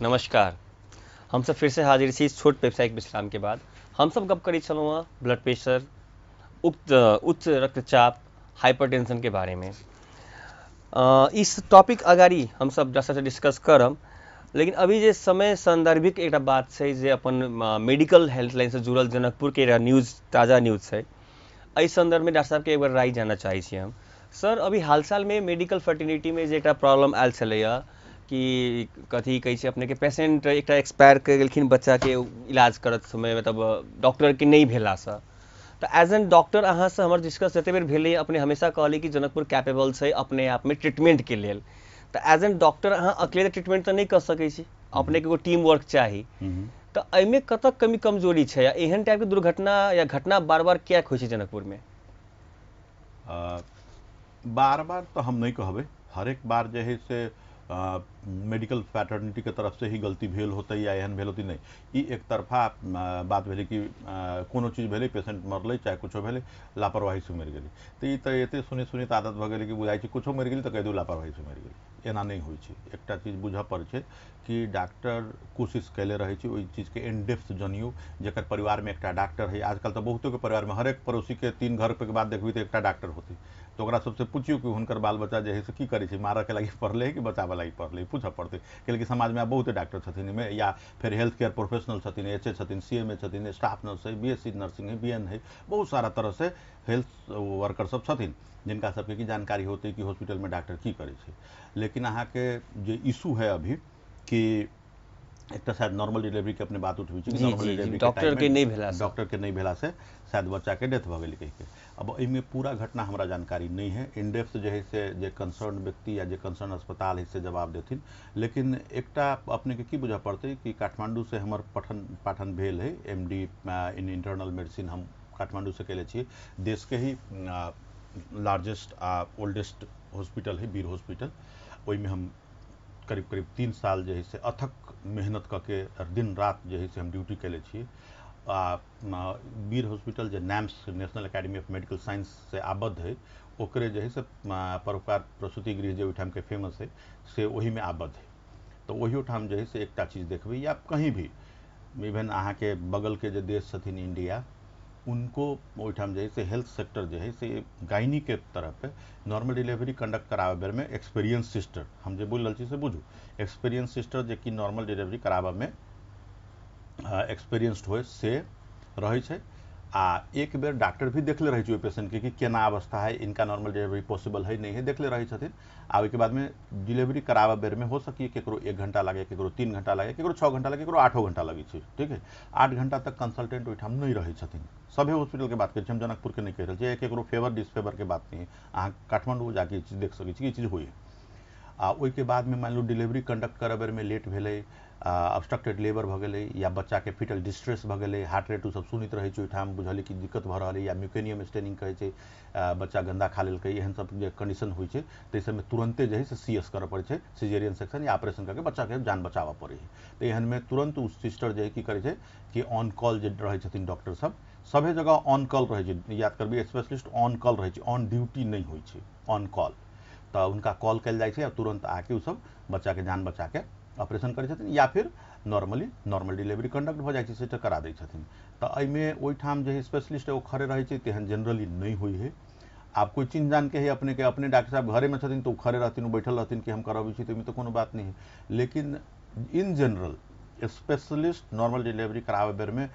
नमस्कार। हम सब फिर से हाजिर छी छोट व्यावसायिक विश्राम के बाद। हम सब गप करी छलहुँ हँ ब्लड प्रेशर, उच्च रक्तचाप, हाइपरटेंशन के बारे में। इस टॉपिक अगाड़ी हम सब डॉक्टर से डिस्कस करम, लेकिन अभी जे समय संदर्भिक एक बात छै जे अपन मेडिकल हेल्थलाइन से जुड़ल जनकपुर के न्यूज, ताज़ा न्यूज है। इस संदर्भ में डॉक्टर साहब के एक बार राय जानना चाहै छी हम। सर, अभी हाल साल में मेडिकल फर्टिलिटी में जे एक प्रॉब्लम आयल छलैया कि कथी कहै छै अपने के पेशेंट एक एक्सपायर कर गेलखिन बच्चा के इलाज करत समय, मतलब डॉक्टर के नहीं भेलासँ। तो एज एन डॉक्टर अहाँ से हमर डिस्कस जते बेर भेलै, अपने हमेशा कहली कि जनकपुर कैपेबल छै अपने आप में ट्रीटमेंट के लेल। तो एज एन डॉक्टर अहाँ अकेले ट्रीटमेंट तो नहीं कर सकै छी, अपने के एगो टीम वर्क चाही। तो एहिमे कतऽ कमी कमजोरी छै, या एहन टाइप के दुर्घटना या घटना बार बार क्या होइ छै जनकपुर में? बार बार तो हम नहीं कहबे, हर एक बार जो है से मेडिकल फैटर्निटी के तरफ से ही गलती भेल होते या एहन भेल होती नहीं। ई एक तरफा बात भेले कि कोनो चीज भेले, पेशेंट मरले चाहे कुछो भेले, लापरवाही से मर गेली। तो ई तो एते सुनी सुनी आदत भ गेलै कि बुझाई छै कुछो मर गेली तो कह दू लापरवाही से मर गेली। एना नहीं होइ छै। एकटा चीज बुझ पड़ै छै कि डॉक्टर कोशिश कैले रहे छै ओई चीज के इन डेप्थ जानियो। जेकर परिवार में एकटा डॉक्टर है, आजकल तो बहुतों के परिवार में हर एक पड़ोसी के 3 घर पे के बाद देखबी तो एकटा डॉक्टर होती। तो ओकरा सबसे पूछियो कि हुनकर बाल बच्चा जे है से की करे छै, मारे के लागी पढ़ले है कि बचावे लागी पढ़ले, पूछा पड़ते। कि समाज में बहुत डॉक्टर छथिन में, या फिर हेल्थ केयर प्रोफेशनल छथिन, एचए छथिन, सीएमए छथिन, स्टाफ नर्स है, बीएससी नर्सिंग है, बीएन है, बहुत सारा तरह से हेल्थ वर्कर सब छथिन जिनका सबके की जानकारी होती है कि हॉस्पिटल में डॉक्टर की करे छै। लेकिन अहाँ के जे इशू है अभी कि एक शायद नॉर्मल डिलीवरी के अपने बात उठबी, नॉर्मल डिलीवरी डॉक्टर के नहीं भेला से शायद बच्चा के डेथ भ गेलै कहि के। अब एहिमे पूरा घटना हमरा जानकारी नहीं है। इनडेप्थ जो है से जे कंसर्न व्यक्ति या जे कंसर्न अस्पताल है से जवाब देथिन। लेकिन एकटा अपने के की बुझा पड़ते कि काठमांडू से हमर पाठन भेल है, एमडी इन इंटरनल मेडिसिन हम काठमांडू से कैले छियै। देश के ही लार्जेस्ट ओल्डेस्ट हॉस्पिटल है वीर हॉस्पिटल। ओहिमे हम करीब करीब 3 साल जो है से अथक मेहनत करके दिन रात जो है से हम ड्यूटी कैले छियै। वीर हॉस्पिटल जो NAMS national academy of medical science से आबद्ध है, ओकरे जो है से परोपकार प्रसूति गृह जो ओहिठाम के फेमस है से वही में आबद्ध है। तो वही ठाम जो है से एकटा चीज देखबे या कहीं भी इवन अहाँ के बगल के जो देश छथिन इंडिया, उनको ओहिठाम जो है से हेल्थ सेक्टर जो है से गायनी के तरफ नॉर्मल डिलीवरी कंडक्ट करावे बेर में एक्सपीरियंस सिस्टर हम जो बोल रहा छी से बुझू। एक्सपीरियंस सिस्टर जे कि नॉर्मल डिलीवरी करावे में एक्सपीरियंस्ड हो से रहे छै। आ एक बेर डॉक्टर भी देखले रहे छै पेशेंट के कि केना अवस्था है, इनका नॉर्मल डिलीवरी पॉसिबल है नहीं है, देखले रहे छथिन। आ ओके बाद में डिलीवरी करावे बेर में हो सकी केकरो 1 घंटा लगे, केकरो 3 घंटा लगे, केकरो 6 घंटा लगे, केकरो 8 घंटा लगे छै। ठीक है, 8 घंटा तक कंसल्टेंट ओहिठाम नहीं रहे छथिन। सभी हॉस्पिटल के बात करै छी हम, जनकपुर के नहीं कह रहे छी। केकरो फेवर डिसफेवर के बात नहीं है, अहाँ काठमांडू जाके चीज देख सकै छी, चीज होइए। आ ओहिके बाद में मान लो डिलीवरी कंडक्ट करे बेर में लेट भेलै, ऑब्स्ट्रक्टेड लेबर भ गेलै, या बच्चा के फिटल डिस्ट्रेस भ गेलै, हार्ट रेट सब सुनित रहे छै ओहिठाम, बुझलिए कि दिक्कत भ रहल है, या म्यूकेनियम स्टेनिंग कहै छै, बच्चा गंदा खा लेलकै, एहन सब जे कंडीशन होइ छै ताहि सबमे तुरंते जे है से सीएस करऽ पड़ै छै, सिजेरियन सेक्शन या ऑपरेशन करके बच्चा के जान बचाबऽ पड़ै है। तो एहन में तुरंत उस सिस्टर जे है की करै छै कि ऑन कॉल जे रहै छथिन डॉक्टर सब, सभे जगह ऑन कॉल रहे छै। याद करबी स्पेशलिस्ट ऑन कॉल रहे छै, ऑन ड्यूटी नहीं होइ छै, ऑन कॉल। तो उनका कॉल कल जाए छै, तुरंत आके उ सब बच्चा के जान बचा के ऑपरेशन करै छथिन, या फिर नॉर्मल डिलीवरी कंडक्ट भ जाइ छै से करा दै छथिन। तो एहिमे ओहिठाम जे स्पेशलिस्ट एगो खड़े रहे छै, तेहन जनरली नहीं हुई है। आप कोई चिन्ह जान के है अपने के, अपने डॉक्टर साहब घरे में छथिन तो खड़े रहथिन, बैठल रहथिन कि हम कराबी छी, तो कोनो बात नहीं है। लेकिन in general specialist normal delivery करावे बेर में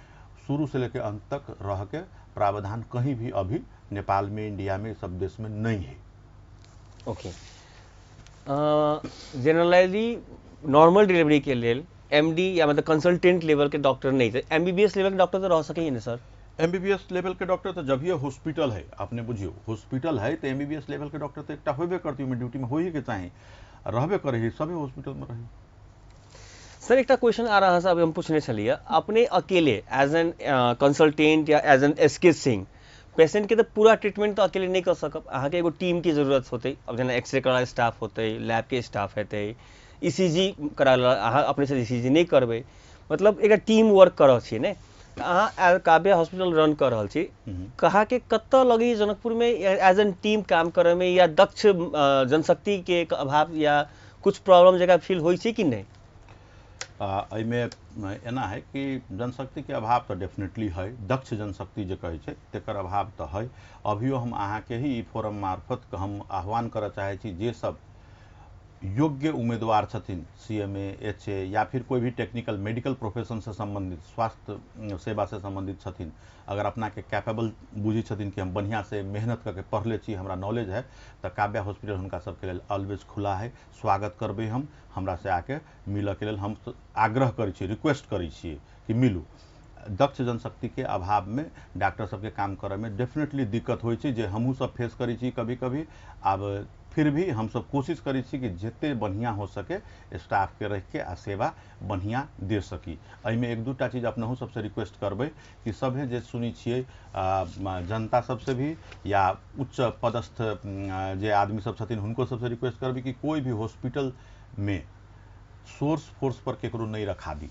शुरू से लेकर अंत तक रह के प्रावधान कहीं भी अभी नेपाल में, इंडिया में, सब देश में नहीं है। ओके, जनरली नॉर्मल डिलीवरी के लिए एमडी या मतलब कंसल्टेंट लेवल के डॉक्टर नहीं थे, एमबीबीएस लेवल के डॉक्टर तो रह सके ही नहीं सर? एमबीबीएस लेवल के डॉक्टर तो जब ये हॉस्पिटल है, आपने बुझियो हॉस्पिटल है तो एमबीबीएस लेवल के डॉक्टर तो एकटा होबे करती में, ड्यूटी में हो ही के चाहे, रहबे करे, सभी हॉस्पिटल में रही। सर एक क्वेश्चन आ रहा है, अभी हम पूछने चलिए, अपने अकेले एज एन कंसल्टेंट या as an SK Singh patient के तो पूरा ट्रीटमेंट तो अकेले नहीं कर सकब, अहाँ के एगो टीम की जरूरत होते। अब जेना एक्सरे करा स्टाफ होते, लैब के स्टाफ हेतै, ईसीजी करा अहाँ अपने से ईसीजी नहीं करबे, मतलब एक टीम वर्क कर छी ने। अहाँ काव्या हॉस्पिटल रन कर रहा छी, कहा के कत्ता लगी जनकपुर में एज एन टीम काम करे में, या दक्ष जनशक्ति के अभाव या कुछ प्रॉब्लम जगह फील होई छै कि नहीं? एहिमे एना है कि जनशक्ति के अभाव तो डेफिनेटली है, दक्ष जनशक्ति जे कहै छै तेकर अभाव तो है। अभियो हम अहाँ के ही ई फोरम मार्फत हम आह्वान करऽ चाहै छी जे सब योग्य उम्मीदवार छथिन, CMA, HA या फिर कोई भी टेक्निकल मेडिकल प्रोफेशन से संबंधित, स्वास्थ्य सेवा से संबंधित छथिन, अगर अपना के कैपेबल बुझी छथिन कि हम बढ़िया से मेहनत करके पढ़ले छी, हमरा नॉलेज है, तो काव्या हॉस्पिटल हुनका सबके लेल ऑलवेज खुला है। स्वागत करबै हम, हमरा से आके मिलऽ के लेल हम आग्रह करै छी, रिक्वेस्ट करै छियै कि मिलू। दक्ष जनशक्ति के अभाव में डॉक्टर सबके काम करे में डेफिनेटली दिक्कत होइ छै, जे हमहूँ सब फेस करै छी कभी कभी। अब फिर भी हम सब कोशिश करै छी कि जिते बढ़िया हो सके स्टाफ के रख के आ सेवा बढ़िया दे सकी। एहिमे एक दूटा चीज अपनहु सबसे रिक्वेस्ट करबै कि सभे जे सुनी छियै जनता सबसे भी या उच्च पदस्थ जे आदमी सब छथिन हुनको सबसे रिक्वेस्ट करबै कि कोई भी हॉस्पिटल में सोर्स फोर्स पर केकरो नहीं रखा दी।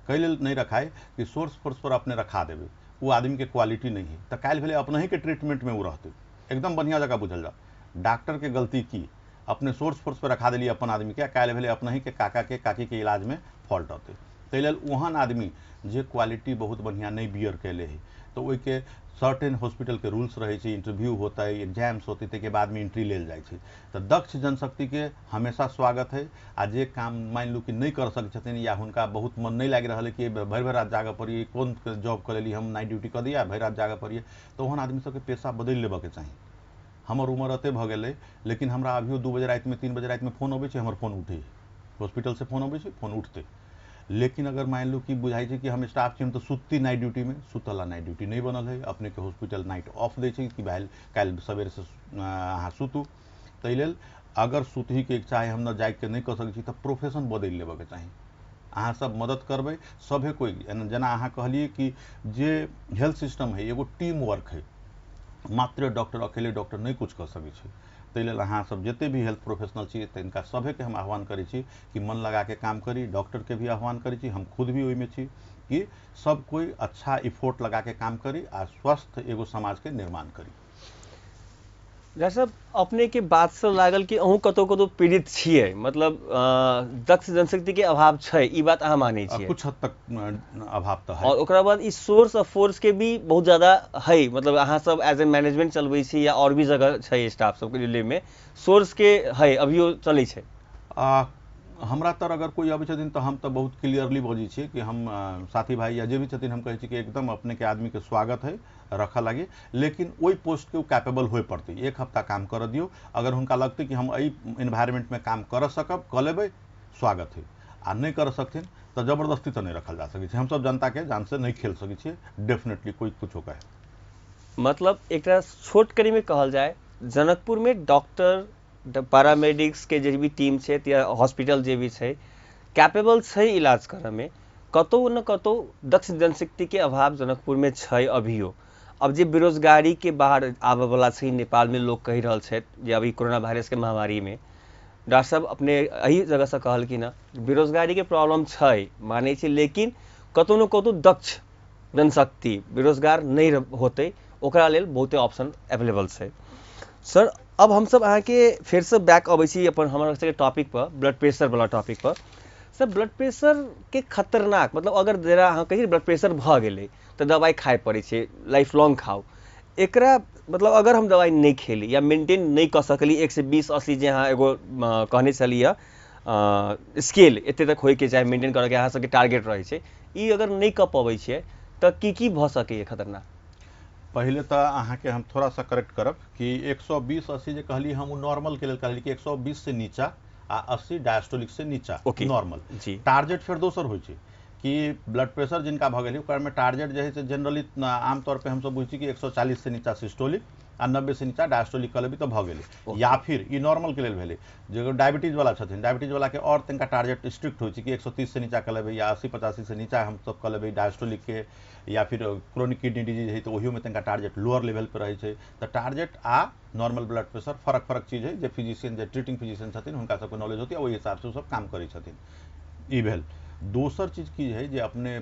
कई लेल नहीं रखाए कि सोर्स फोर्स पर अपने रखा देवे, वो आदमी के क्वालिटी नहीं है, तो काल्हि भेले अपने ही के ट्रीटमेंट में वो रहते एकदम बढ़िया जगह बुझल जाओ। डॉक्टर के गलती की, अपने सोर्स फोर्स पर रखा दिली अपन आदमी के, काल्हि भेले अपने ही के काका के काकी के इलाज में फॉल्ट होते। ताहि लेल ओहन आदमी जे क्वालिटी बहुत बढ़िया नहीं बियर कैले है, तो ओहि के सर्टेन हॉस्पिटल के रूल्स रहे छै, इंटरव्यू होता है, एग्जाम्स होते के बाद में एंट्री लेल जाए छै। तो दक्ष जनशक्ति के हमेशा स्वागत है। आ जे काम मान लू कि नहीं कर सकते छथिन या हुनका बहुत मन नहीं लग रहा है कि भर भर रात जागे पड़िए, कौन जॉब कर ली, हम नाइट ड्यूटी कर दिया भर रात जागे पड़िए, तो ओहन आदमी सबके पेशा बदल लेबे के चाहिए। हमर उम्र अते भ गेलै, लेकिन हमरा अभियो 2 बजे रात में 3 बजे रात में फोन अबै छै, हमर फोन उठे, हॉस्पिटल से फोन अबै छै, फोन उठते। लेकिन अगर मान लो कि बुझाई छै कि हम स्टाफ छी, हम तो सुत्ती नाइट ड्यूटी में, सुतला नाइट ड्यूटी नहीं बनल है, अपने के हॉस्पिटल नाइट ऑफ दे छै कि भाई कल सवेरे से अहाँ सुतू। ताहि लेल अगर सुतही के इच्छा है, हम न जाग के नहीं कर सकै छी, तो प्रोफेशन बदल लेबे के चाही। अहाँ सब मदद करबै, सभे कोई जेना अहाँ कहलिए कि जे हेल्थ सिस्टम है एगो टीम वर्क है, मात्र डॉक्टर अकेले डॉक्टर नहीं कुछ कर सकै छै। ताहि लेल अहाँ सब जते भी हेल्थ प्रोफेशनल छी तिनका सभे के हम आह्वान करै छी कि मन लगा के काम करी। डॉक्टर के भी आह्वान करै छी, हम खुद भी ओहिमे छी कि सब कोई अच्छा इफोर्ट लगा के काम करी आ स्वस्थ एगो समाज के निर्माण करी। डॉक्टर साहब, अपने के बात से लागल कि अहूँ कतौ कतौ पीड़ित छियै, मतलब दक्ष जनशक्ति के अभाव छै, ई बात अहाँ मानै छियै? कुछ हद तक अभाव तो है। और ओकरा बाद इस सोर्स ऑफ फोर्स के भी बहुत ज्यादा है, मतलब अहाँ सब एज ए मैनेजमेंट चलबै छी या और भी जगह छै स्टाफ सबके दिल्ली में सोर्स के है अभियो चलै छै? हमरा तर अगर कोई अबै छथिन तो हम तो बहुत क्लियरली बजै छियै कि हम साथी भाई या जे भी छथिन हम कहै छी कि एकदम अपने के आदमी के स्वागत है रखा लगे, लेकिन ओई पोस्ट के कैपेबल होए पड़ते। 1 हफ्ता काम कर दियो, अगर हुनका लगते कि हम एई एनवायरमेंट में काम कर सकब क लेबै, स्वागत है। आ नहीं कर सकथिन तो जबरदस्ती तो नहीं रखल जा सकै छै। हम सब जनता के जान से नहीं खेल सकै छियै, डेफिनेटली कोई कुछो कहे। मतलब एक छोट कड़ी में कहल जाए, जनकपुर में डॉक्टर पैरामेडिक्स के जे भी टीम छै या हॉस्पिटल जे भी छै कैपेबल छै इलाज करे में, कतौ न कतौ दक्ष जनशक्ति के अभाव जनकपुर में छै अभियो। अब जे बेरोजगारी के बाहर आबे वाला छै नेपाल में, लोग कहि रहल छै जे अभी कोरोना वायरस के महामारी में, डॉक्टर साहब अपने यही जगह से कहलखिन हँ बेरोजगारी के प्रॉब्लम छै माने छै, लेकिन कतौ न कतौ दक्ष जनशक्ति बेरोजगार नहीं होते, ओकरा लेल बहुते ऑप्शन अवेलेबल छै। सर अब हम सब अहाँ के फिर से बैक अबै छी अपन हमर सबके टॉपिक पर, ब्लड प्रेशर वाला टॉपिक पर। सर ब्लड प्रेशर के खतरनाक, मतलब अगर जरा अहाँ कहिए ब्लड प्रेशर भ गेलै तो दवाई खाए पड़े छै, लाइफ लॉन्ग खाओ। एकरा मतलब अगर हम दवाई नहीं खेली या मेंटेन नहीं कर सकली 1 से 20 80 जे अहाँ एगो कहने चलिए स्केल एते तक होय के चाहे मेंटेन करे के अहाँ सबके टारगेट रहे छै, ई अगर नहीं कर पाबै छियै तो की भ सकैए खतरनाक? पहले तो अहाँ के हम थोड़ा सा करेक्ट करब कि 120 80 जे कहली हम नॉर्मल के लेल कहली कि 120 से नीचा आ 80 डायस्टोलिक से नीचा नॉर्मल जी। टारगेट फिर दोसर होइ छै कि ब्लड प्रेशर जिनका भ गेल ओकर में टारगेट जे है से जनरली आमतौर पे हम सब बुझी कि 140 से नीचा सिस्टोलिक आ 90 से नीचा डायस्टोलिक कहले तो भ गेले। या फिर ई नॉर्मल के लेल भेले, जो डायबिटीज वाला छथिन डायबिटीज वाला के और तनका टारगेट स्ट्रिक्ट होइ छै कि 130 से नीचा कह लेबै या 80 85 से नीचा हम सब कह लेबै डायस्टोलिक के। या फिर क्रोनिक किडनी डिजीज है तो ओहियो में तनका टारगेट लोअर लेवल पर रहे छै। तो टारगेट आ नॉर्मल ब्लड प्रेशर फरक फरक चीज है, जे फिजिशियन जे ट्रीटिंग फिजिशियन छथिन हुनका सबके नॉलेज होती है, ओहि हिसाब से सब काम करै छथिन। ई भेल। दोसर चीज की है जे अपने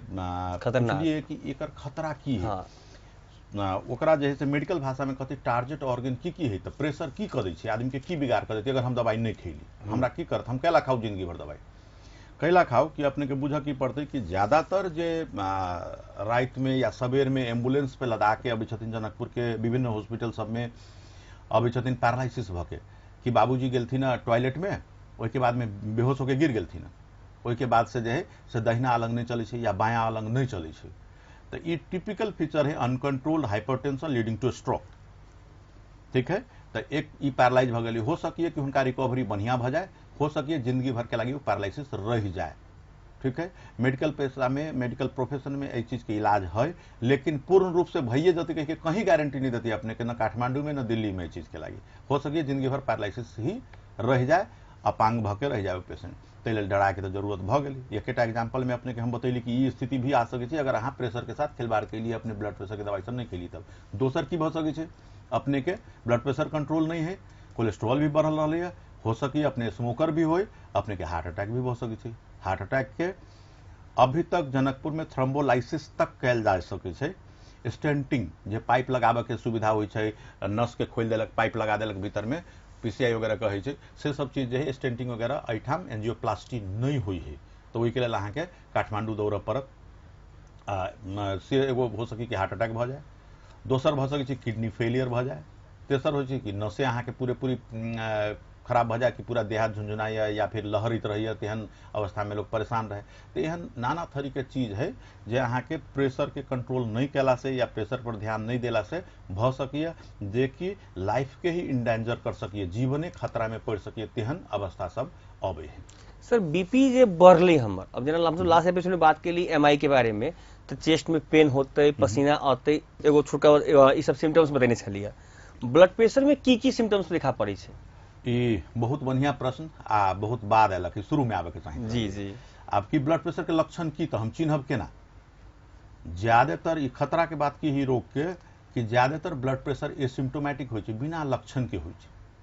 खतरनाक कि एकर खतरा की है। हाँ। ओकरा जे है से मेडिकल भाषा में कहते टारगेट ऑर्गन की है, तो प्रेशर की कर दै छै आदमी के, की बिगाड़ कर देती अगर हम दवाई नहीं खेली, हमरा की करत, हम कैला खाऊ जिंदगी भर दवाई। कैला खाओ कि अपने के बुझ की पड़ते कि ज्यादातर जे रात में या सवेर में एम्बुलेंस पे लदा के अभी छथिन जनकपुर के विभिन्न हॉस्पिटल सब में अभी छथिन पैरालिसिस भके कि बाबूजी गेलथिन टॉयलेट में, ओहि के बाद में बेहोश होकर गिर गेलथिन, ओहि के बाद से जो है से दहिना अलंग नहीं चले छे या बायां अलंग नहीं चले छे। तो ये टिपिकल फीचर है uncontrolled hypertension leading two stroke. ठीक है, तो एक ई पैरालाइज भ गई, हो सकिए कि उनका रिकवरी बढ़िया भ जाए, हो सकिए जिंदगी भर के लगी वो पैरालिसिस रह जाए। ठीक है, मेडिकल पेशा में, मेडिकल प्रोफेशन में ये चीज के इलाज है, लेकिन पूर्ण रूप से भइए जती कह के कहीं गारंटी नहीं देती अपने के, न काठमांडू में न दिल्ली में ये चीज के लगी। हो सकिए जिंदगी भर पैरालिसिस ही रह जाए, अपांग भके रह जाए पेशेंट। ताहि डरा के तो जरूरत भ गई। एक एग्जाम्पल में अपने के हम बतैली कि ये स्थिति भी आ सके अगर अहाँ प्रेशर के साथ खिलवाड़ के लिए अपने ब्लड प्रेशर के दवाई सब नहीं कैली तब। दोसर की भ सके अपने के ब्लड प्रेशर कंट्रोल नहीं है, कोलेस्ट्रॉल भी बढ़ल रहा है, हो सके अपने स्मोकर भी हो, अपने के हार्ट अटैक भी हो सके। हार्ट अटैक के अभी तक जनकपुर में थ्रोम्बोलाइसिस तक कैल जा सके। स्टेंटिंग जो पाइप लगाबे के सुविधा हो, नस के खोल देलक, पाइप लगा देलक भीतर में, पीसीआई वगैरह कहे से सब चीज जो है स्टेंटिंग वगैरह एठाम एंजियोप्लास्टी नहीं हुई है। तो वही के लिए अहाँ के काठमांडू दौड़ पड़त। से एगो हो सके कि हार्ट अटैक भ जाए, दोसर भ सके किडनी फेलियर भ जाए, तेसर हो कि नसे अहाँ के पूरी खराब भ जाए कि पूरा देहात झुंझुनाइए या फिर लहरित रहिए, तेहन अवस्था में लोग परेशान रहे। तो एहन नाना तरी के चीज है जे अहाँ के प्रेशर के कंट्रोल नहीं कैला से या प्रेशर पर ध्यान नहीं देला से भ सकिए, जे कि लाइफ के ही इंडेंजर कर सकिए, जीवने खतरा में पड़ सकिए, तेहन अवस्था सब अबे है। सर बीपी जे बढ़ले हमर, अब जना हम लास्ट एपिसोड में बात केली एमआई के बारे में, तो चेस्ट में पेन होते, पसीना आते, एगो छुटका ई सब सिम्टम्स बतेने छलिए। ब्लड प्रेशर में की सिम्टम्स दिखा पड़े छे? ये बहुत बढ़िया प्रश्न आ बहुत बाद आयल कि शुरू में आवे के चाहिए। जी जी, आपकी ब्लड प्रेशर के लक्षण की तो हम चिन्हब केना? ज्यादातर ई खतरा के बात की ही रोक के कि ज्यादातर ब्लड प्रेशर एसिम्टोमेटिक हो, बिना लक्षण के हो।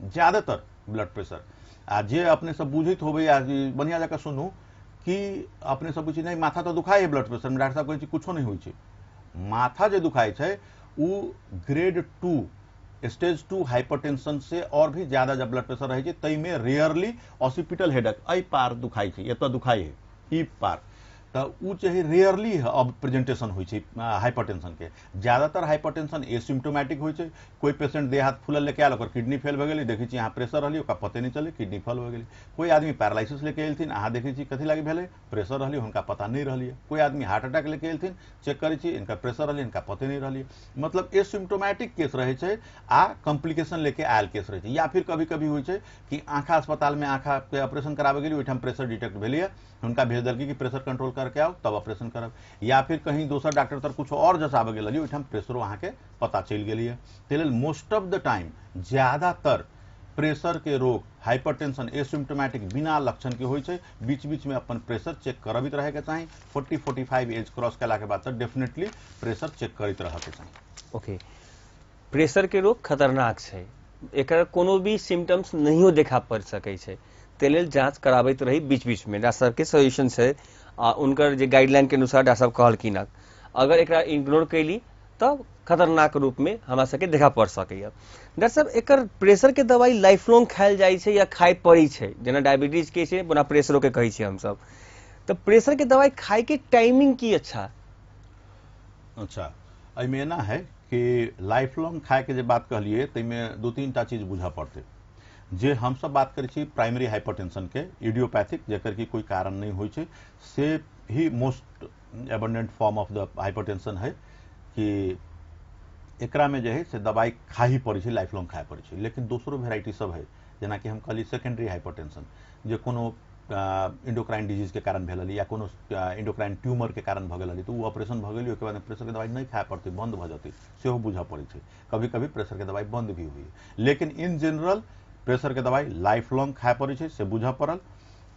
ज्यादातर ब्लड प्रेशर आ जे अपने सब बुझित होबे, बढ़िया जगह सुनू कि अपने सब पूछी नहीं माथा तो दुखाई है ब्लड प्रेशर में, डॉक्टर साहब कहे कुछो नहीं हो। माथा जो दुखाई है वो ग्रेड 2 स्टेज 2 हाइपरटेंशन से और भी ज्यादा जब ब्लड प्रेशर रहे तई में रेयरली ऑसिपिटल हेडेक अ पार दुखाई है, एत दुखाई है ई पार, तो उ चाहे रेयरली अब प्रेजेंटेशन हो हाइपरटेंशन के। ज्यादातर हाइपरटेंशन एसिम्टोमेटिक हो, कोई पेशेंट देह हाथ फूलल लेके आल, किडनी फेल हो गई, देखी यहाँ प्रेशर रही, पते नहीं चले, किडनी फेल हो गई। कोई आदमी पैरालिसिस लेके एलथिन, अहाँ देखी कथी लगी भेले, प्रेशर रही, उनका पता नहीं रही। कोई आदमी हार्ट अटैक लेके एलथिन, चेक करी इनका प्रेशर रही, इनका पते नहीं रही। मतलब एसिम्टोमेटिक केस रहे आ कॉम्प्लिकेशन लेके आयल केस रहे। या फिर कभी कभी हो कि आँखा अस्पताल में आँखा के ऑपरेशन करावे गई, ओहिठाम प्रेशर डिटेक्ट भेलिए, उनका भेज दिल कि प्रेशर कंट्रोल करके आओ तब ऑपरेशन करब। या फिर कहीं दोसर डॉक्टर तर कुछ और जसाबे गेल, ओहिठाम प्रेशरो अहाँ के पता चल गेलिए। ताहि लेल मोस्ट ऑफ द टाइम ज्यादातर प्रेशर के रोग हाइपरटेंशन एसिम्टोमेटिक बिना लक्षण के होय छै। बीच बीच में अपन प्रेशर चेक करबित रहे के चाही। 40-45 एज क्रॉस कैला के बाद तो डेफिनेटली प्रेशर चेक करते रहे के चाही। ओके, प्रेशर के रोग खतरनाक है, एकर कोनो भी सिम्टम्स नहीं देखा पड़ सके छै, ताहि लेल जांच कराबैत रही बीच बीच में। डॉक्टर साहब के सजेशन है, उनकर जे गाइडलाइन के अनुसार डॉक्टर साहब कहलखिन, अगर एकरा इग्नोर कैली तब खतरनाक रूप में हमरा सबके देखा पड़ सके। डॉक्टर साहब एकर प्रेशर के दवाई लाइफ लॉन्ग खायल जाए छै या खाए पड़ी छै? जेना डायबिटीज के छै, बना प्रेशरो के कही हम सब, तो प्रेशर के दवाई खाए के टाइमिंग की अच्छा? अच्छा, एहिमे एना है कि लाइफ लॉन्ग खाए के जे बात कहलिए तैमे 2-3 टा चीज बुझा पड़ते। जे हम सब बात करी छी प्राइमरी हाइपरटेंशन के, इडियोपैथिक जेकर की कोई कारण नहीं होय छै, से ही most abundant form of the hypertension है कि एकरा में जो है से दवाई खा ही पड़े छै, लाइफ लॉन्ग खाए पड़े छै। लेकिन दूसरो वेराइटी सब है, जेना कि हम कहली सेकेंडरी हाइपरटेंशन, जे कोनो इंडोक्राइन डिजीज के कारण भेल या कोनो इंडोक्राइन ट्यूमर के कारण भ गेल, तो वो ऑपरेशन भ गेली, ओके बाद प्रेशर के दवाई नहीं खाए पड़ती, बंद भ जाती, सेहो बुझा पड़े छै। कभी कभी प्रेशर के दवाई बंद भी हुई, लेकिन इन जनरल प्रेशर के दवाई लाइफ लॉन्ग खाए पड़े छै, से बुझा पड़ल।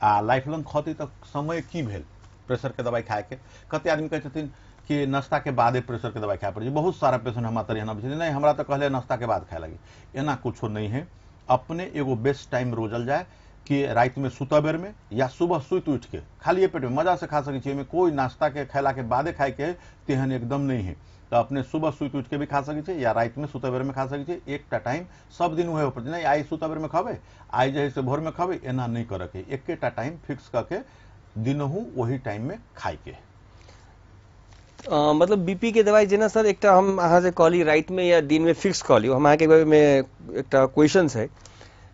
आ लाइफ लॉन्ग खती तक समय की भेल प्रेशर के दवाई खाए के? कते आदमी कहै छथिन कि नाश्ता के बादे प्रेशर के दवाई खाए पड़े छै। बहुत सारा पेशेंट हमारा तरह नहीं, हमरा तो कहले नाश्ता के बाद खाए लगी, एना कुछो नहीं है। अपने एगो बेस्ट टाइम रोजल जाए कि रात में सुता बेर में या सुबह सुत उठ के खाली पेट में मजा से खा सके छी। कोई नाश्ता के खैला के बादे खाए के तेहन एकदम नहीं है। तो अपने सुबह सुत उठ के भी खा सके या रात में सुता बेर में खा सके। एक टाइम सब दिन हुए ऊपर नहीं, आई सुता बेर में खावे, आई जे से भोर में खावे, एना नहीं करे के। एक टाइम फिक्स करके दिनहु वही टाइम में खाए के। मतलब बीपी के दवाई जेना सर एकटा हम अहाँ जे कहली रात में या दिन में फिक्स कहली हम अहाँ के बारे में एकटा क्वेश्चन है।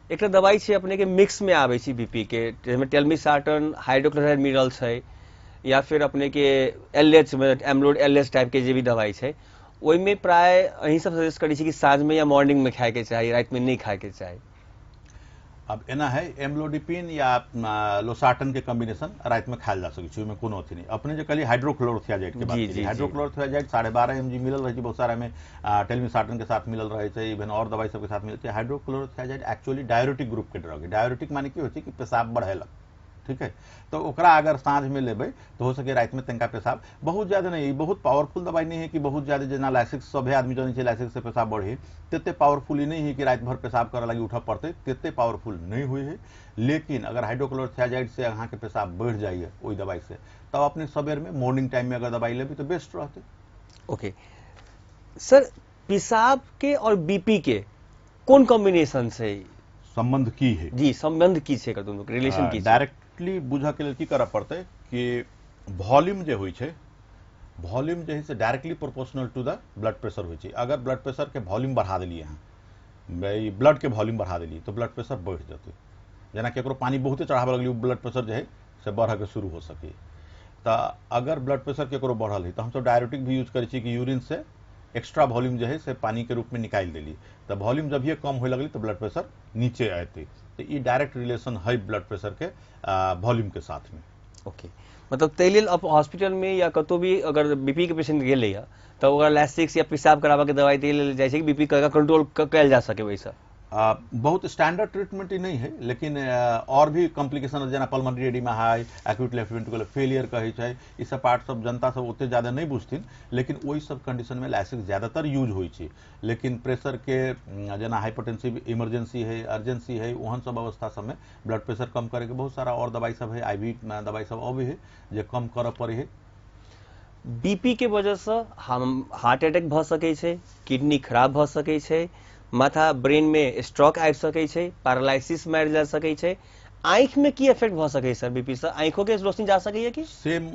एकटा दवाई छै अपने के मिक्स में आवे छै बीपी के, जेमे टेलमिसार्टन हाइड्रोक्लोराइड मिनरल छै या फिर अपने के एलएच में एमलोड एलएच टाइप के जे भी दवाई छै ओई में प्राय अहीं सब सजेस्ट करी छी कि साँझ में या मॉर्निंग में खाए के चाही, रात में नहीं खाए के चाही। अब एना है एमलोडिपिन या लोसार्टन के कॉम्बिनेशन रात में खायल जा सकै छै, ओहिमे कोनो अथी नहीं। अपने जे कहली हाइड्रोक्लोरोथियाजाइड के बात की, हाइड्रोक्लोरोथियाजाइड 12.5 mg मिलल रहे छै बहुत सारा में, टेलमिसार्टन के साथ मिलल रहे छै, इवन और दवाई सब के साथ मिलल छै। हाइड्रोक्लोरोथियाजाइड एक्चुअली डायरेटिक ग्रुप के ड्रग है। डायरेटिक माने की होय छै कि पेशाब बढ़ेलक, ठीक है। तो ओकरा अगर साँझ में लेबै तो हो सके रात में तनका पेशाब बहुत ज्यादा नहीं, बहुत पावरफुल दवाई नहीं है कि बहुत ज्यादा जेना लाइसिक्स सभे आदमी जाने लाइसिक्स से पेशाब बढ़े, तेते पावरफुल ही नहीं है कि रात भर पेशाब करे लगी उठा पड़ते, तेते पावरफुल नहीं हुई है। लेकिन अगर हाइड्रोक्लोरोथियाजाइड से अहाँ के पेशाब बढ़ जाइए वही दवाई से, तब अपने सवेर में मॉर्निंग टाइम में अगर दवाई लेबै तो बेस्ट रहते। ओके सर, पेशाब के और बीपी के कौन कॉम्बिनेशन से संबंध की है जी, संबंध की छै, दोनों के रिलेशन की छै? डायरेक्टली बुझ के लिए की करऽ पड़ते कि वॉल्यूम जे होइ छै, वॉल्यूम जे है से directly proportional to the blood pressure होइ छै। अगर ब्लड प्रेशर के वॉल्यूम बढ़ा देलिए अहाँ, ब्लड के वॉल्यूम बढ़ा देलिए तो ब्लड प्रेशर बढ़ जेतै। जेना केकरो पानी बहुते चढ़ावे लगलिए ब्लड प्रेशर जो है से बढ़ के शुरू हो सके। तो अगर ब्लड प्रेशर केकरो बढ़ल है तो हम सब डायरेटिक भी यूज करै छी कि यूरिन से एक्स्ट्रा वॉल्यूम जो है से पानी के रूप में निकाल देली, तो वॉल्यूम जब ये कम होए लगली तो ब्लड प्रेशर नीचे आते। तो ये डायरेक्ट रिलेशन है ब्लड प्रेशर के वॉल्यूम के साथ में। ओके, मतलब ताहि लेल अब हॉस्पिटल में या कतौ भी अगर बीपी के पेशेंट गेले या तो ओकरा लैसिक्स या पेशाब कराबा के दवाई दे लेल जाइ छै कि बीपी का कंट्रोल कैल जा सके वैसा? बहुत स्टैंडर्ड ट्रीटमेंट ही नहीं है, लेकिन और भी कॉम्प्लिकेशन जेना पल्मोनरी एडिमा है, एक्यूट लेफ्ट वेंट्रिकुलर फेलियर कहे छै, ई सब पार्ट सब जनता सब ओते ज्यादा नहीं बुझथिन, लेकिन वही सब कंडीशन में लाइसिक्स ज्यादातर यूज होइ छै। लेकिन प्रेशर के जेना हाइपरटेंसिव इमरजेंसी है, अर्जेंसी है, ओहन सब अवस्था सब में ब्लड प्रेशर कम करे के बहुत सारा और दवाई सब है, आईवी दवाई सब अबै है जे कम करऽ पड़े है। बीपी के वजह से हम हार्ट अटैक भ सकै छै, किडनी खराब भ सकै छै, माथा ब्रेन में स्ट्रोक आबि सकै छै, पैरालिसिस मारि जा सकै छै, आंख में की इफेक्ट भ सकै सर बीपी से? आंखों के रोशनी जा सकैए कि? सेम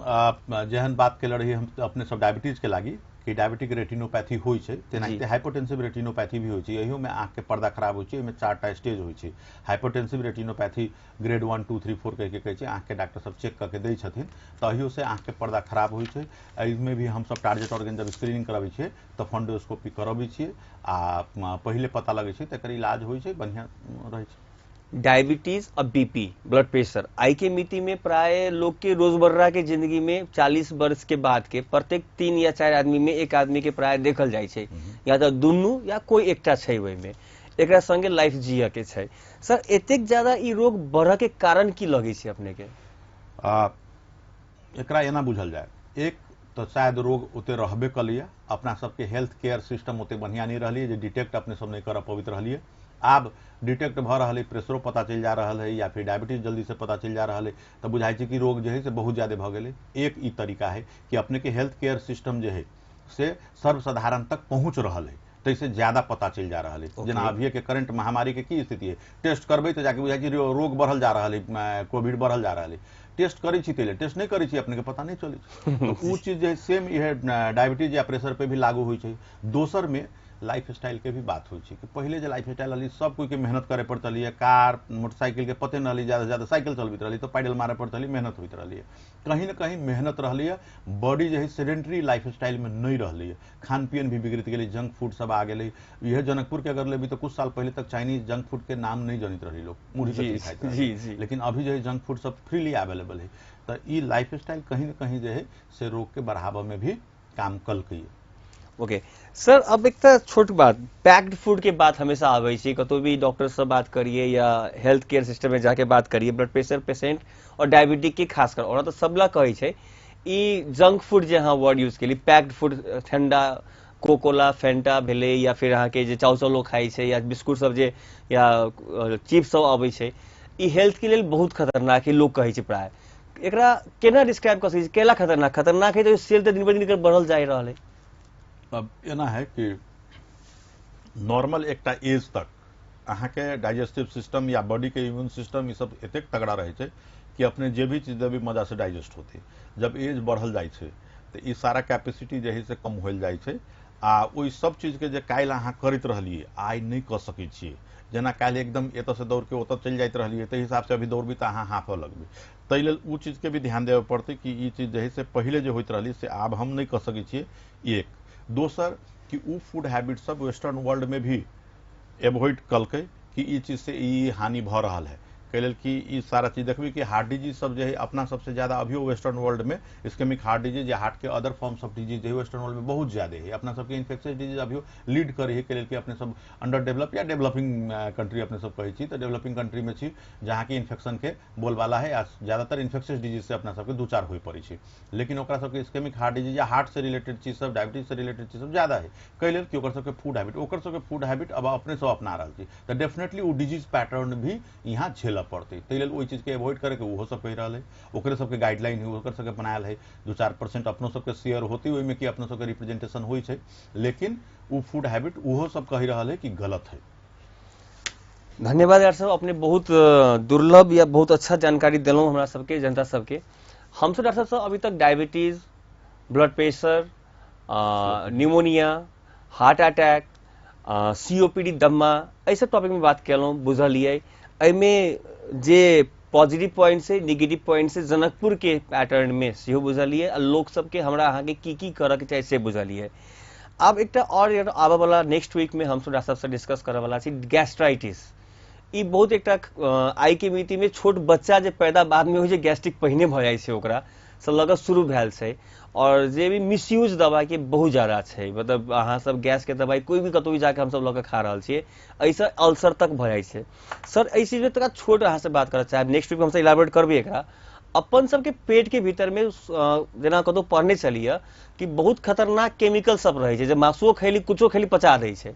जेहन बात के रही हम अपने सब डायबिटीज के लागी कि डायबिटिक रेटिनोपैथी होइ छै, तेनाहिते हाइपोटेंसिव रेटिनोपैथी भी होइ छै। एहियो में आंख के पर्दा खराब होइ छै, एहिमे 4टा स्टेज होइ छै। हाइपोटेंसिव रेटिनोपैथी ग्रेड 1 2 3 4 कह के कहै छै, आंख के डॉक्टर सब चेक करके दै छथिन, तो अहियो से आंख के पर्दा खराब होइ छै। इसमें भी हम सब टारगेट ऑर्गन जब स्क्रीनिंग कराबै छियै तो फंडोस्कोपी कराबै छियै, आ पहिले पता लगै छै तकर इलाज होइ छै, बढ़िया रहै छै। डायबिटीज और बीपी ब्लड प्रेशर आई के मिति में प्राय लोग के रोजमर्रा के जिंदगी में 40 वर्ष के बाद के प्रत्येक 3 या 4 आदमी में एक आदमी के प्राय देखल जाय छै, या तो दुनू या कोई एकटा छै ओहि में, एकरा संगे लाइफ जिया के छै। सर एतेक ज्यादा ई रोग बढ़ के कारण की लगे छै अपने के? एकरा एना बुझल जाए, एक तो शायद रोग ओते रहबे कलिए, अपना सबके हेल्थ केयर सिस्टम ओते बढ़िया नहीं रही जे डिटेक्ट अपने सब नहीं कर पवित रहिए। आब डिटेक्ट भ रहा है, प्रेशरो पता चल जा रहा है, या फिर डायबिटीज जल्दी से पता चल जा रहा है, तो बुझाई छै कि रोग जो है से बहुत ज्यादा भ गेलै। एक ई तरीका है कि अपने के हेल्थ केयर सिस्टम जो है से सर्वसाधारण तक पहुंच रहा है, तो इसे ज्यादा पता चल जा रहा है। जेना अभी के करंट महामारी के की स्थिति है, टेस्ट करबै तो जाके बुझाई छै रोग बढ़ल जा रहा है, कोविड बढ़ल जा रहा है। टेस्ट करै छी तेले टेस्ट नहीं करै छी, अपने के पता नहीं चलै छै। तो उ चीज जे सेम यह डायबिटीज या प्रेशर पे भी लागू होइ छै। दोसर में लाइफ स्टाइल के भी बात होइ छै कि पहले जो लाइफ स्टाइल रही सब कोई के मेहनत करे पड़त रही, कार मोटरसाइकिल के पते न रही, ज्यादा से ज्यादा साइकिल चलबैत रही तो पैडल मारे पड़त रही, मेहनत होइत रही। कहीं ना कहीं मेहनत रही, बॉडी जो है सेडेंटरी लाइफ स्टाइल में नहीं रही, खान पियन भी बिगड़ गई, जंक फूड सब आ गए। यह जनकपुर के अगर लेबी तो कुछ साल पहले तक चाइनीज जंक फूड के नाम नहीं जनित रही लोग, मुढ़ी कचरी खाइत रही, लेकिन अभी जो है जंक फूड सब फ्रीली अवेलेबल है। तो ये लाइफ स्टाइल कहीं ना कहीं जो है से रोग के बढ़ावा में भी काम कल कई। ओके सर, अब एक तो छोट बात, पैक्ड फूड के बात हमेशा आवे छै, कतो भी डॉक्टर से बात करिए या हेल्थ केयर सिस्टम में जाके बात करिए, ब्लड प्रेशर पेशेंट और डायबिटिक के खासकर, और तो सबला कहे छै ई जंक फूड जे अहाँ वर्ड यूज केली, पैक्ड फूड, ठंडा कोकोला फेंटा भेले या फिर अहाँ के जे चाउचलो खाई छै या बिस्कुट सब जे या चिप्स सब आवे छै, ई हेल्थ के लिए बहुत खतरनाक है लोग कहे छै प्राय। एकरा केना डिस्क्राइब कर सकै छी, केला खतरनाक? खतरनाक है तो सेल तो दिन ब दिन बढ़ल जा रहा है। अब एना है कि नॉर्मल एकटा एज तक अहाँ के डाइजेस्टिव सिस्टम या बॉडी के इम्यून सिस्टम ये सब एतेक तगड़ा रहे छै कि अपने जे भी चीज देबी मजा से डाइजेस्ट होते। जब एज बढ़ल जाइ छै तो ई सारा कैपेसिटी जे है से कम होल जाइ छै आ ओइ सब चीज के जे काल्हि अहाँ करैत रहलिए आइ नहीं कर सकै छियै। जेना काल्हि एकदम एतऽ से दौड़ के ओतऽ चलि जाइत रहलिए ताहि हिसाब से अभी दौड़बी तो अहाँ हाँफऽ लगबै। ताहि लेल उ चीज के भी ध्यान देवे पड़तै कि ई चीज जे है से पहिले जे होइत रहली से आब हम नहीं कर सकै छियै। एक दोसर कि उ फूड हैबिट सब वेस्टर्न वर्ल्ड में भी एवॉइड कलकै कि ई चीज से ई हानि भ रहल है। कह लेल कि ई सारा चीज देखबी कि हार्ट डिजीज सब जो है अपना सबसे ज्यादा अभियो वेस्टर्न वर्ल्ड में इस्केमिक हार्ट डिजीज या हार्ट के अदर फॉर्म्स ऑफ डिजीज है वेस्टर्न वर्ल्ड में बहुत ज्यादा है। अपना सबके इन्फेक्शियस डिजीज अभियो लीड करे है। कह लेल कि अपने सब अंडर डेवलप या डेवलपिंग कंट्री अपने सब कहे छी तो डेवलपिंग कंट्री में छी जहाँ की इन्फेक्शन के बोलबाला है आ ज्यादातर इन्फेक्शियस डिजीज से अपना सबके दू चार हो पड़े छै। लेकिन ओकरा सबके इस्केमिक हार्ट डिजीज या हार्ट से रिलेटेड चीज सब डायबिटीज से रिलेटेड चीज सब ज्यादा है। कह लेल कि ओकर सबके फूड हैबिट अब अपने सब अपना रहा छी तो डेफिनेटली वो डिजीज पैटर्न भी यहाँ झेल पड़ते। ताहि लेल ओहि चीज के अवॉइड करे के ओहो सब कहि रहल है। ओकरे सबके गाइडलाइन है ओकर सबके बनायल है। 2-4% अपनो सबके शेयर होती ओहिमे कि अपनो सबके रिप्रेजेंटेशन होइ छै। लेकिन वो फूड हैबिट ओहो सब कहि रहल है कि गलत है। धन्यवाद यार साहब, अपने बहुत दुर्लभ या बहुत अच्छा जानकारी दिलौं हमरा सबके जनता सबके। हमसे डॉक्टर साहब अभी तक diabetes, blood pressure, pneumonia, heart attack, COPD, दम्मा ऐसे टॉपिक में बात केलौं, बुझलिए। एहिमे जे पॉजिटिव पॉइंट से नेगेटिव पॉइंट से जनकपुर के पैटर्न में सेहो बुझलिए आ लोक सबके हमरा अहाँ के की करऽ के चाही से बुझलिए। आब एकटा और आबऽ वाला नेक्स्ट वीक में हम डॉक्टर साहब से डिस्कस करऽ वाला छी गैस्ट्राइटिस। ई बहुत एकटा आइ के मिति में छोट बच्चा जे पैदा बाद में होइ छै गैस्ट्रिक पहिने भ जाइ छै ओकरा से लगत शुरू भेल छै। और जे भी मिसयूज दवाई के बहुत ज्यादा छै, मतलब अहाँ सब गैस के दवाई कोई भी कतौ भी जाके हम सब लऽ के खा रहल छियै, ऐसे अल्सर तक भ जाइ छै। सर एहि चीज में तोरा छोट अहाँ से बात करऽ चाहब, नेक्स्ट वीक में हमसे इलाबोरेट करबै एकरा। अपन सबके पेट के भीतर में जेना कतौ पढ़ने चलिए कि बहुत खतरनाक केमिकल सब रहे छै, जे मासुओ खैली कुछो खैली पचा दै छै।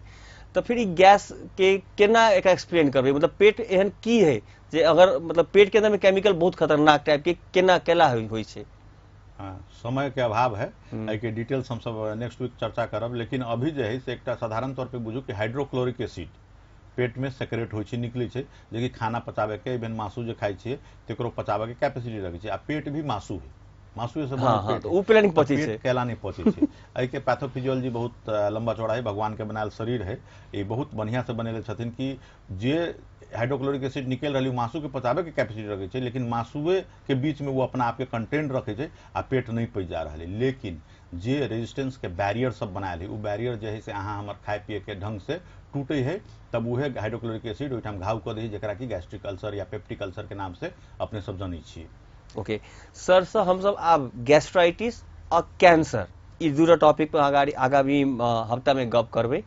तो फिर ई गैस के केना एक एक्सप्लेन करबै, मतलब पेट एहन की है जे अगर मतलब पेट के अंदर में केमिकल बहुत खतरनाक टाइप के केना केला होइ छै। हाँ, समय के अभाव है, एहि के डिटेल्स हम सब नेक्स्ट वीक चर्चा करब। लेकिन अभी जे है से एकटा साधारण तौर पे बुझू कि हाइड्रोक्लोरिक एसिड पेट में सेक्रेट होइ छै, निकलै छै, जेकि खाना पचाबे के इवन मासू जे खाइ छियै तेकरो पचाबे के कैपेसिटी रखै छै। आ पेट भी मासू है, मासुए से बनल पेट, उ पेला नहीं पचै छै, पेट केला नहीं पचै छै। एहि के पैथोफिजियोलॉजी बहुत लंबा चौड़ा है, भगवान के बनायल शरीर है, ये बहुत बढ़िया से बनेले छथिन कि जे हाइड्रोक्लोरिक एसिड निकल रही मासू के पचाबे के कैपेसिटी रखे छै, लेकिन मासुए के बीच में वो अपना आप के कंटेंट रखे छै आ पेट नहीं पच जा रहा है। लेकिन जे रेजिस्टेंस के बैरियर सब बनायल है, वो बैरियर जे है से अहाँ हमर खाए पिए के ढंग से टूटे है, तब उहे हाइड्रोक्लोरिक एसिड ओहिठाम घाव कऽ दै, जेकरा कि गैस्ट्रिक अल्सर या पेप्टिक अल्सर के नाम से अपने सब जानै छियै। ओके सर, हम सब आब गैस्ट्राइटिस और कैंसर ई दूटा टॉपिक पर आगामी हफ्ता में गप करबै।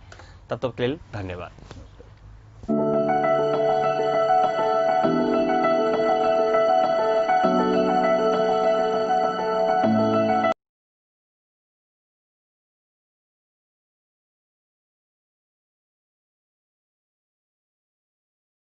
तब तक के लेल धन्यवाद।